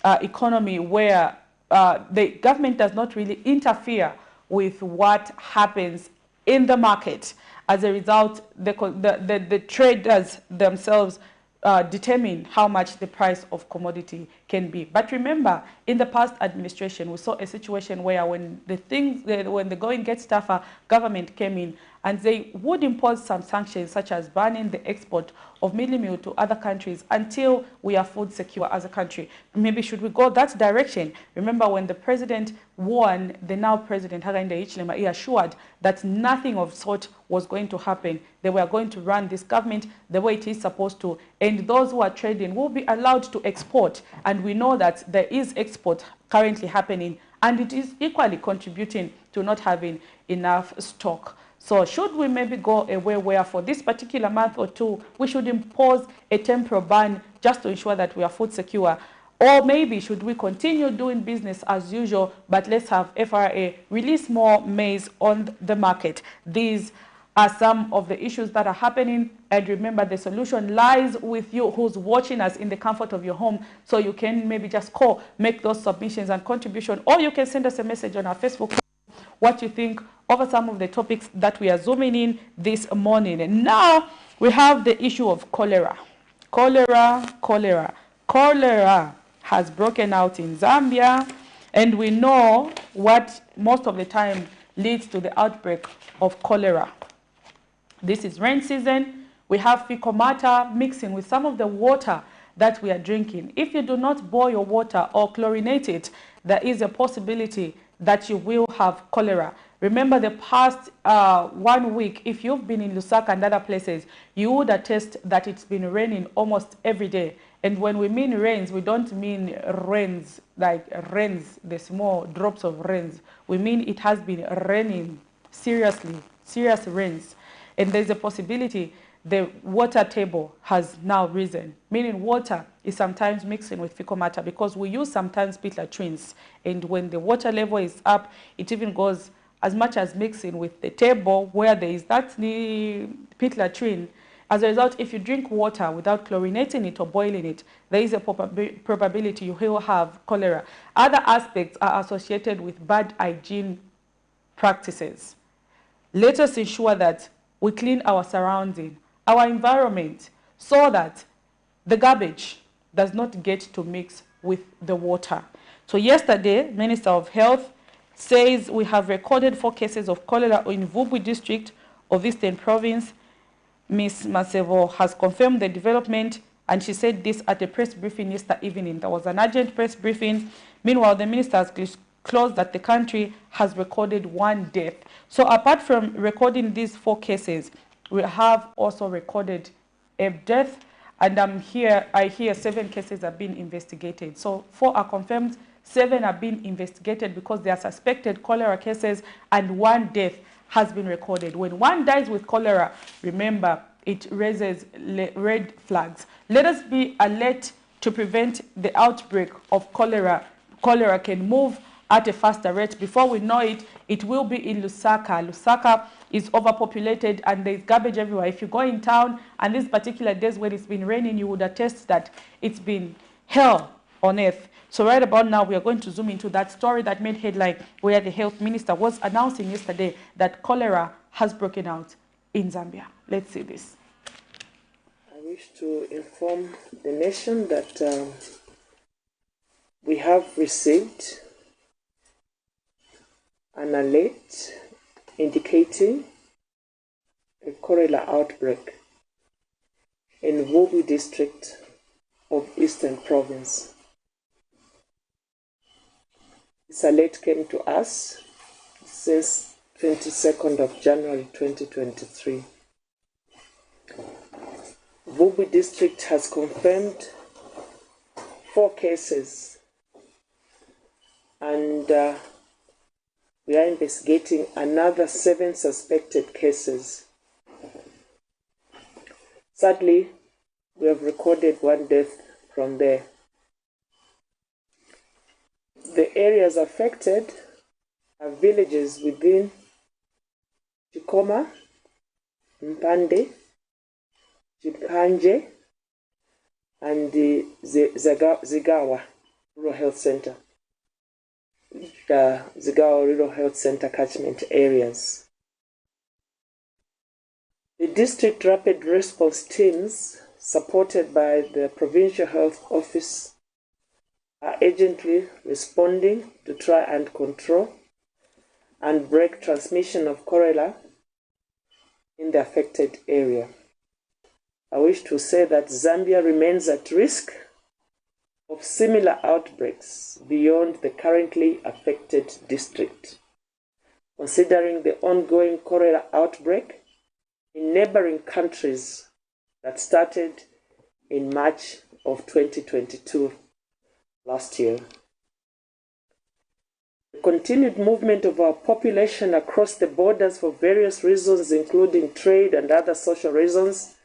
economy where the government does not really interfere with what happens in the market. As a result, the traders themselves determine how much the price of commodity can be. But remember, in the past administration, we saw a situation where when the going gets tougher, government came in and they would impose some sanctions such as banning the export of mealie meal to other countries until we are food secure as a country. Maybe should we go that direction? Remember when the president warned the now president, Hakainde Hichilema, he assured that nothing of sort was going to happen. They were going to run this government the way it is supposed to, and those who are trading will be allowed to export. And we know that there is export currently happening, and it is equally contributing to not having enough stock. So should we maybe go away where for this particular month or two, we should impose a temporal ban just to ensure that we are food secure? Or maybe should we continue doing business as usual, but let's have FRA release more maize on the market? These are some of the issues that are happening. And remember, the solution lies with you who's watching us in the comfort of your home. So you can maybe just call, make those submissions and contribution, or you can send us a message on our Facebook page what you think over some of the topics that we are zooming in this morning. And now we have the issue of cholera. Cholera has broken out in Zambia, and we know what most of the time leads to the outbreak of cholera. This is rain season. We have fecal matter mixing with some of the water that we are drinking. If you do not boil your water or chlorinate it, there is a possibility that you will have cholera. Remember the past 1 week, if you've been in Lusaka and other places, you would attest that it's been raining almost every day. And when we mean rains, we don't mean rains like rains, the small drops of rains. We mean it has been raining seriously, serious rains. And there's a possibility the water table has now risen, meaning water is sometimes mixing with fecal matter, because we use sometimes pit latrines. And when the water level is up, it even goes as much as mixing with the table where there is that pit latrine. As a result, if you drink water without chlorinating it or boiling it, there is a probability you will have cholera. Other aspects are associated with bad hygiene practices. Let us ensure that we clean our surrounding, our environment, so that the garbage does not get to mix with the water. So yesterday, Minister of Health says we have recorded 4 cases of cholera in Vubwi district of Eastern Province. Ms. Masevo has confirmed the development, and she said this at a press briefing yesterday evening. There was an urgent press briefing. Meanwhile, the minister has closed that the country has recorded 1 death. So apart from recording these 4 cases, we have also recorded a death, and I hear 7 cases have been investigated. So 4 are confirmed, 7 are being investigated because they are suspected cholera cases, and 1 death has been recorded. When one dies with cholera, remember, it raises red flags. Let us be alert to prevent the outbreak of cholera. Cholera can move at a faster rate. Before we know it, it will be in Lusaka. Lusaka is overpopulated and there's garbage everywhere. If you go in town, and these particular days when it's been raining, you would attest that it's been hell on earth. So right about now, we are going to zoom into that story that made headline, where the health minister was announcing yesterday that cholera has broken out in Zambia. Let's see this. I wish to inform the nation that we have received an alert indicating a cholera outbreak in Vubi district of Eastern Province. This alert came to us since 22nd of January 2023. Vubi district has confirmed 4 cases, and we are investigating another 7 suspected cases. Sadly, we have recorded 1 death from there. The areas affected are villages within Chikoma, Mpande, Chikanje, and the Zigawa Rural Health Center. The Zigawa Rural Health Center catchment areas. The district rapid response teams, supported by the Provincial Health Office, are urgently responding to try and control and break transmission of cholera in the affected area. I wish to say that Zambia remains at risk of similar outbreaks beyond the currently affected district, considering the ongoing cholera outbreak in neighboring countries that started in March of 2022, last year. The continued movement of our population across the borders for various reasons, including trade and other social reasons,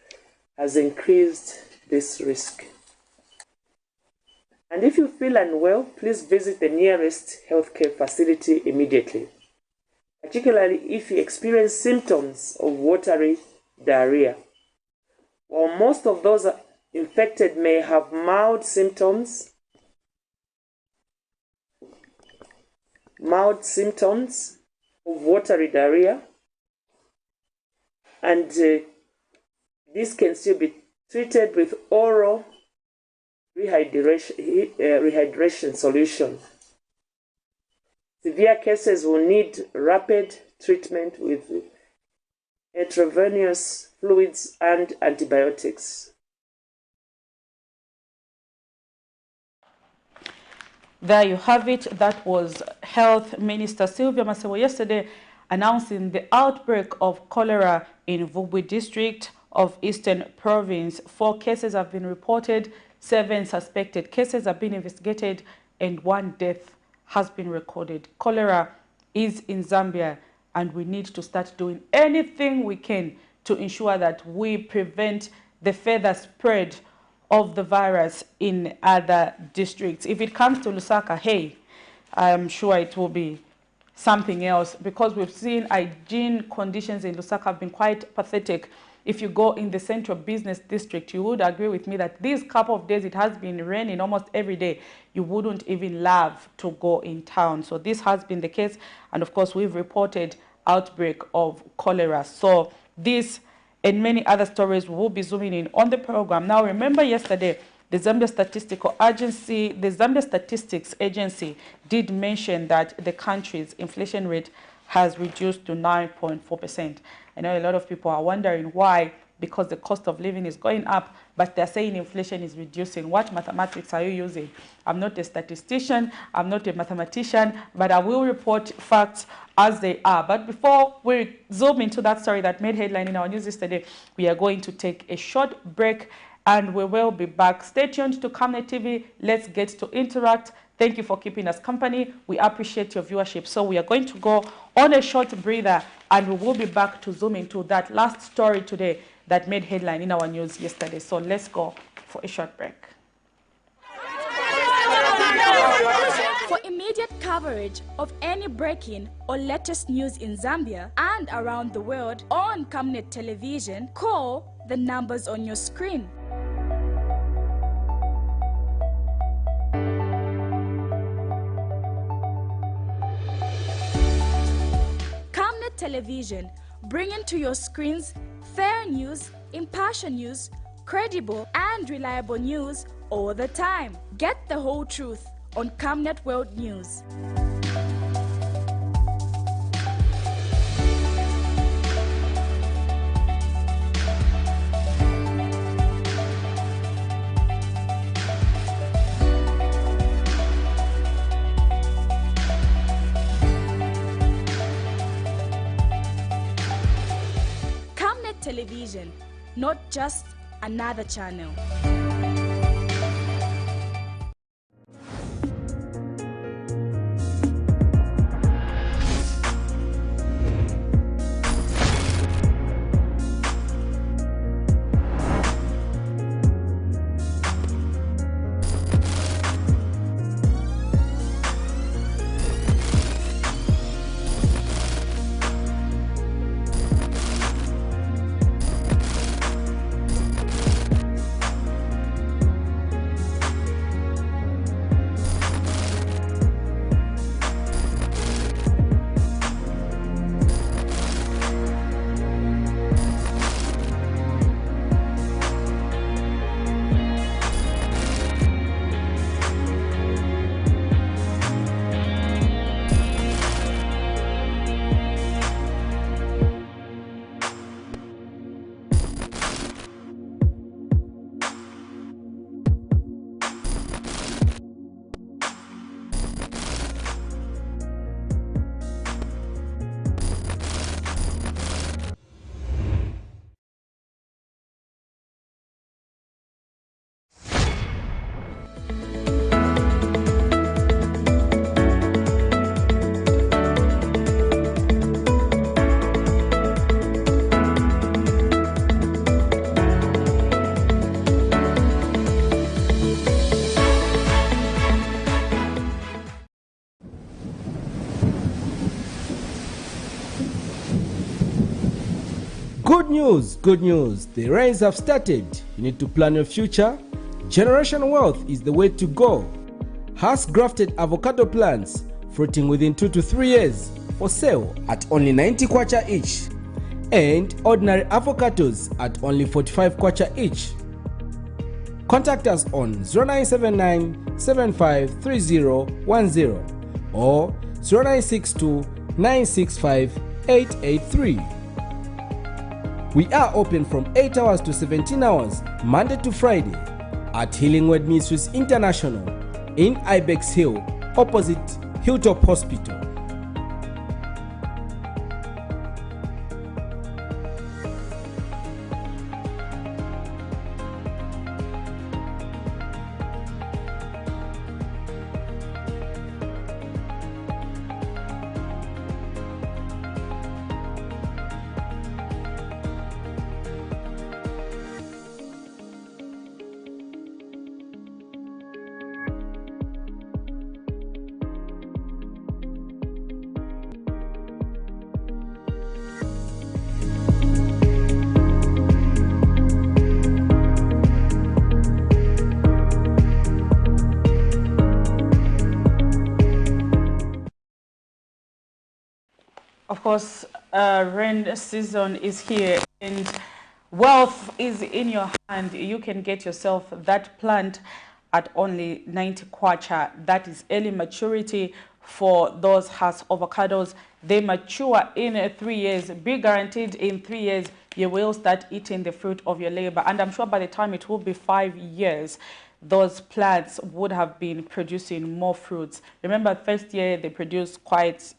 has increased this risk. And if you feel unwell, please visit the nearest healthcare facility immediately, particularly if you experience symptoms of watery diarrhea. While most of those infected may have mild symptoms of watery diarrhea, and this can still be treated with oral rehydration solution. Severe cases will need rapid treatment with intravenous fluids and antibiotics. There you have it. That was Health Minister Sylvia Masewo yesterday announcing the outbreak of cholera in Vubi district of Eastern Province. 4 cases have been reported, 7 suspected cases have been investigated, and 1 death has been recorded. Cholera is in Zambia, and we need to start doing anything we can to ensure that we prevent the further spread of the virus in other districts. If it comes to Lusaka, hey, I'm sure it will be something else, because we've seen hygiene conditions in Lusaka have been quite pathetic. If you go in the central business district, you would agree with me that these couple of days it has been raining almost every day. You wouldn't even love to go in town. So this has been the case. And of course, we've reported outbreak of cholera. So this and many other stories we will be zooming in on the program. Now, remember yesterday, the Zambia Statistics Agency did mention that the country's inflation rate has reduced to 9.4%. I know a lot of people are wondering why because the cost of living is going up, but they're saying inflation is reducing. What mathematics are you using? I'm not a statistician, I'm not a mathematician, but I will report facts as they are. But before we zoom into that story that made headline in our news yesterday, we are going to take a short break and we will be back. Stay tuned to Camnet TV. Let's get to interact. Thank you for keeping us company. We appreciate your viewership. So we are going to go on a short breather and we will be back to zoom into that last story today that made headline in our news yesterday. So let's go for a short break. For immediate coverage of any breaking or latest news in Zambia and around the world on Camnet Television, call the numbers on your screen. Camnet Television, bringing to your screens fair news, impartial news, credible and reliable news all the time. Get the whole truth on Camnet World News. Camnet Television, not just another channel. Good news, the rains have started. You need to plan your future. Generation wealth is the way to go. Has grafted avocado plants fruiting within 2 to 3 years for sale at only 90 kwacha each, and ordinary avocados at only 45 kwacha each. Contact us on 0979 753010 or 0962 965 883. We are open from 8 hours to 17 hours, Monday to Friday, at Healing Word Ministries International in Ibex Hill, opposite Hilltop Hospital. Of course, rain season is here and wealth is in your hand. You can get yourself that plant at only 90 kwacha. That is early maturity for those Hass avocados. They mature in 3 years. Be guaranteed in 3 years you will start eating the fruit of your labor. And I'm sure by the time it will be 5 years, those plants would have been producing more fruits. Remember, first year they produced quite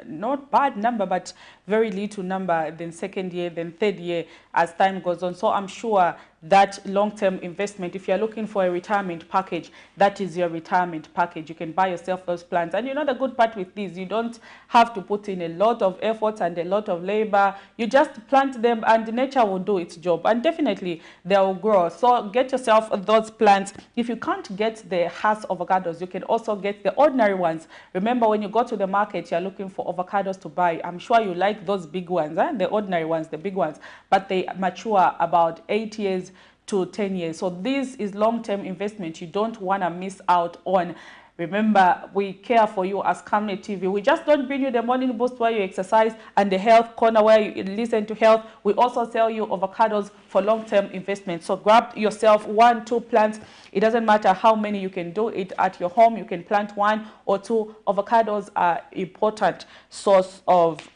not bad number, but very little number. Then second year, then third year, as time goes on. So I'm sure that long-term investment, if you're looking for a retirement package, that is your retirement package. You can buy yourself those plants. And you know the good part with these, you don't have to put in a lot of effort and a lot of labor. You just plant them and nature will do its job. And definitely they will grow. So get yourself those plants. If you can't get the Hass avocados, you can also get the ordinary ones. Remember, when you go to the market, you're looking for avocados to buy. I'm sure you like those big ones, the ordinary ones, the big ones, but they mature about 8 years to 10 years. So this is long-term investment you don't want to miss out on. Remember, we care for you as Camnet TV. We just don't bring you the morning boost where you exercise and the health corner where you listen to health. We also sell you avocados for long-term investment. So grab yourself 1, 2 plants. It doesn't matter how many you can do it at your home. You can plant 1 or 2. Avocados are important source of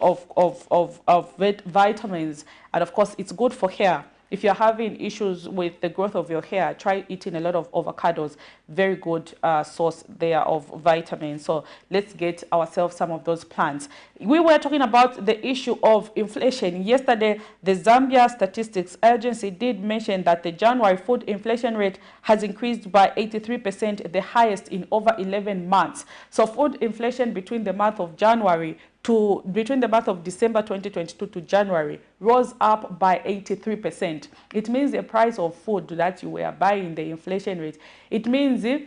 vitamins. And of course, it's good for hair. If you're having issues with the growth of your hair, try eating a lot of avocados. Very good source there of vitamins. So let's get ourselves some of those plants. We were talking about the issue of inflation. Yesterday, the Zambia Statistics Agency did mention that the January food inflation rate has increased by 83%, the highest in over 11 months. So food inflation between the month of January between the month of December 2022 to January rose up by 83%. It means the price of food that you were buying, the inflation rate. It means the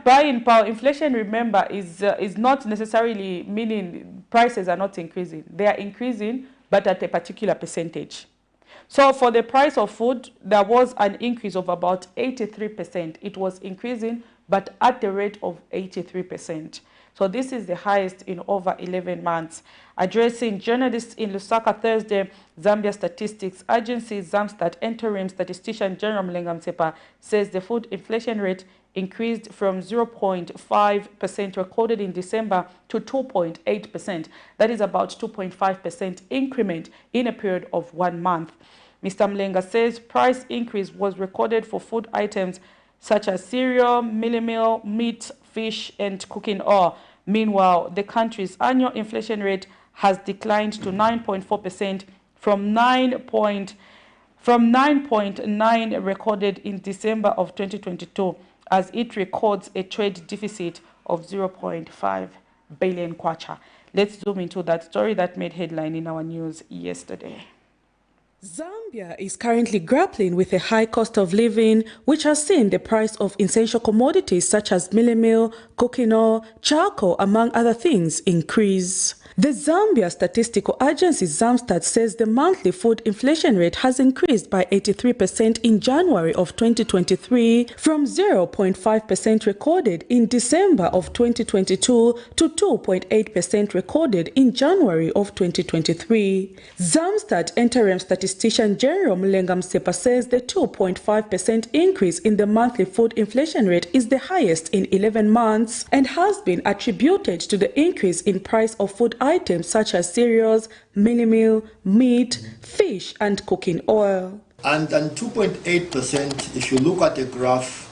buying power, inflation, remember, is not necessarily meaning prices are not increasing. They are increasing, but at a particular percentage. So for the price of food, there was an increase of about 83%. It was increasing, but at the rate of 83%. So this is the highest in over 11 months. Addressing journalists in Lusaka Thursday, Zambia Statistics Agency Zamstat interim statistician General Mlenga Msepa says the food inflation rate increased from 0.5% recorded in December to 2.8%. That is about 2.5% increment in a period of 1 month. Mr. Mlenga says price increase was recorded for food items such as cereal, meal, meat, fish, and cooking oil. Meanwhile, the country's annual inflation rate has declined to 9.4% from 9.9 recorded in December of 2022, as it records a trade deficit of 0.5 billion kwacha. Let's zoom into that story that made headline in our news yesterday. Zambia is currently grappling with a high cost of living, which has seen the price of essential commodities such as meal, cooking oil, charcoal, among other things, increase. The Zambia Statistical Agency Zamstat says the monthly food inflation rate has increased by 83% in January of 2023 from 0.5% recorded in December of 2022 to 2.8% recorded in January of 2023. Zamstat interim statistician General Mlenga Msepa says the 2.5% increase in the monthly food inflation rate is the highest in 11 months and has been attributed to the increase in price of food items such as cereals, meal, meat, fish, and cooking oil. And 2.8%, if you look at the graph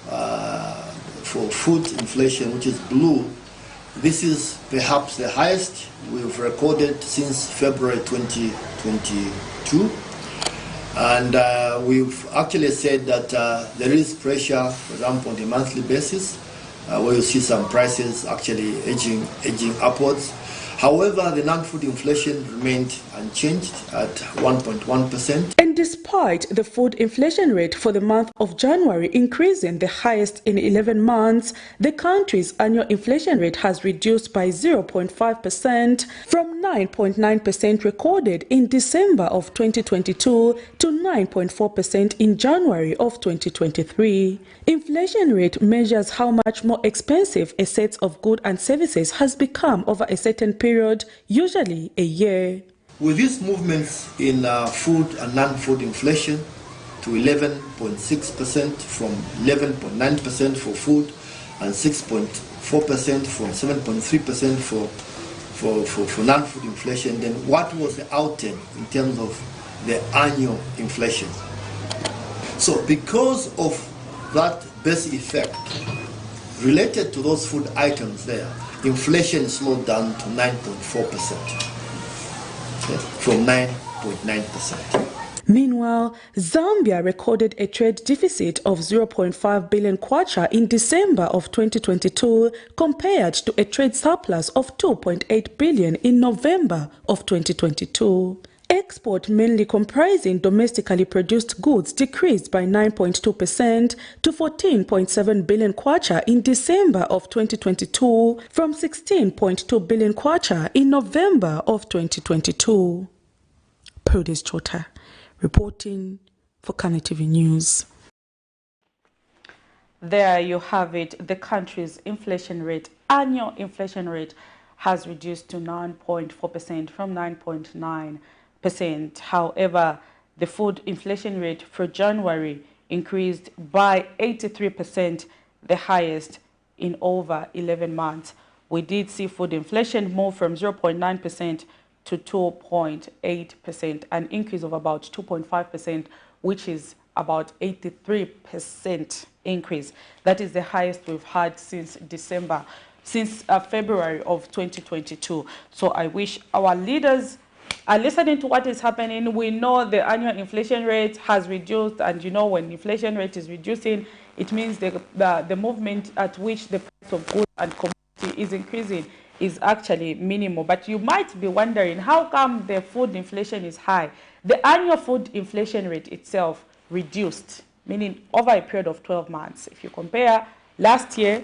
for food inflation, which is blue, this is perhaps the highest we've recorded since February 2022. And we've actually said that there is pressure, for example, on a monthly basis, where you see some prices actually edging upwards. However, the non-food inflation remained unchanged at 1.1%. And despite the food inflation rate for the month of January increasing the highest in 11 months, the country's annual inflation rate has reduced by 0.5% from 9.9% recorded in December of 2022 to 9.4% in January of 2023. Inflation rate measures how much more expensive a set of goods and services has become over a certain period, usually a year. With these movements in food and non-food inflation to 11.6% from 11.9% for food and 6.4% from 7.3% for non-food inflation, then what was the outturn in terms of the annual inflation? So because of that base effect related to those food items there, inflation slowed down to 9.4%, from 9.9%. Meanwhile, Zambia recorded a trade deficit of 0.5 billion kwacha in December of 2022 compared to a trade surplus of 2.8 billion in November of 2022. Export, mainly comprising domestically produced goods, decreased by 9.2% to 14.7 billion kwacha in December of 2022 from 16.2 billion kwacha in November of 2022. Prudence Chota reporting for Camnet TV News. There you have it. The country's inflation rate, annual inflation rate, has reduced to 9.4% from 9.9%. However, the food inflation rate for January increased by 83%, the highest in over 11 months. We did see food inflation move from 0.9% to 2.8%, an increase of about 2.5%, which is about 83% increase. That is the highest we've had since February of 2022. So I wish our leaders are listening to what is happening. We know the annual inflation rate has reduced, and you know when inflation rate is reducing, it means the movement at which the price of goods and commodity is increasing is actually minimal. But you might be wondering, how come the food inflation is high? The annual food inflation rate itself reduced, meaning over a period of 12 months. If you compare last year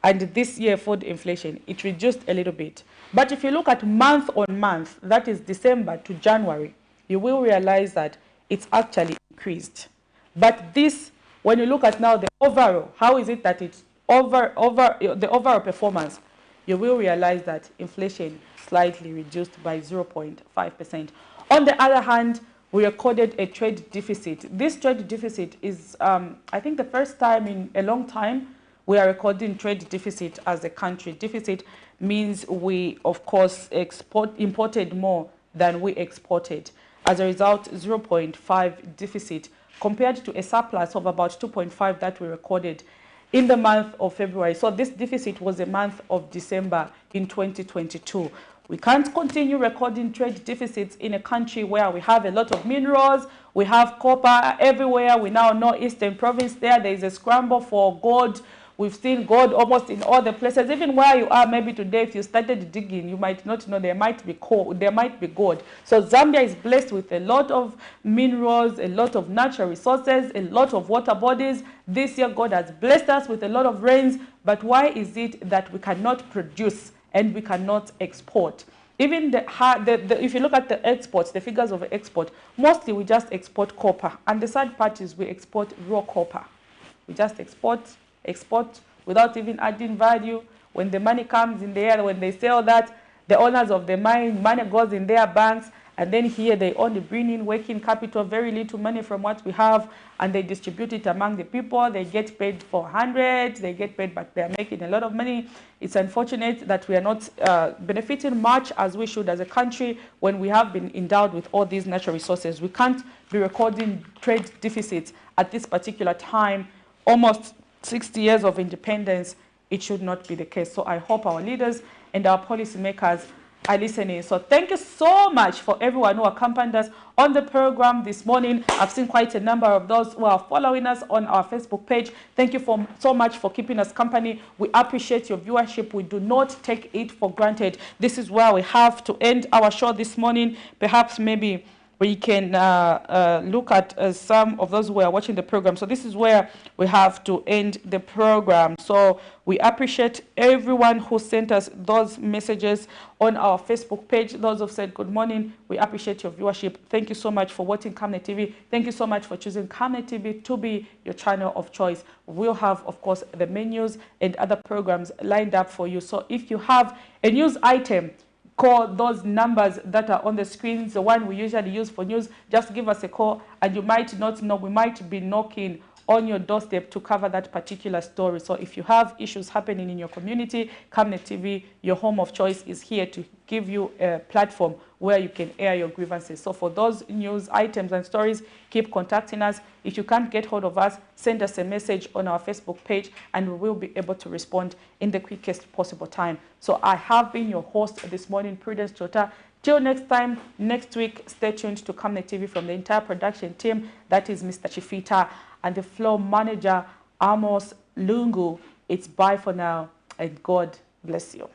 and this year food inflation, it reduced a little bit. But if you look at month on month, that is December to January, you will realize that it's actually increased. But this, when you look at now the overall, how is it that it's the overall performance, you will realize that inflation slightly reduced by 0.5%. On the other hand, we recorded a trade deficit. This trade deficit is, I think, the first time in a long time we are recording trade deficit as a country. Deficit means we, of course, imported more than we exported. As a result, 0.5 deficit compared to a surplus of about 2.5 that we recorded in the month of February. So this deficit was the month of December in 2022. We can't continue recording trade deficits in a country where we have a lot of minerals, we have copper everywhere. We now know Eastern Province there is a scramble for gold. We've seen gold almost in all the places. Even where you are, maybe today, if you started digging, you might not know there might be gold. So Zambia is blessed with a lot of minerals, a lot of natural resources, a lot of water bodies. This year, God has blessed us with a lot of rains. But why is it that we cannot produce and we cannot export? Even if you look at the exports, the figures of export, mostly we just export copper. And the sad part is we export raw copper. We just export without even adding value. When the money comes in there, when they sell that, the owners of the mine, money goes in their banks, and then here they only bring in working capital, very little money from what we have, and they distribute it among the people. They get paid for 100, they get paid, but they're making a lot of money. It's unfortunate that we are not benefiting much as we should as a country when we have been endowed with all these natural resources. We can't be recording trade deficits at this particular time, almost 60 years of independence. It should not be the case. So I hope our leaders and our policymakers are listening. So thank you so much for everyone who accompanied us on the program this morning. I've seen quite a number of those who are following us on our Facebook page. Thank you so much for keeping us company. We appreciate your viewership. We do not take it for granted. This is where we have to end our show this morning. Perhaps maybe we can look at some of those who are watching the program. So this is where we have to end the program. So we appreciate everyone who sent us those messages on our Facebook page. Those who said good morning, we appreciate your viewership. Thank you so much for watching Camnet TV. Thank you so much for choosing Camnet TV to be your channel of choice. We'll have, of course, the menus and other programs lined up for you. So if you have a news item, call those numbers that are on the screen, the one we usually use for news. Just give us a call, and you might not know, we might be knocking on your doorstep to cover that particular story. So if you have issues happening in your community, Camnet TV, your home of choice, is here to give you a platform where you can air your grievances. So for those news items and stories, keep contacting us. If you can't get hold of us, send us a message on our Facebook page and we will be able to respond in the quickest possible time. So I have been your host this morning, Prudence Chota. Till next time, next week, stay tuned to Camnet TV from the entire production team. That is Mr. Chifita and the floor manager, Amos Lungu. It's bye for now and God bless you.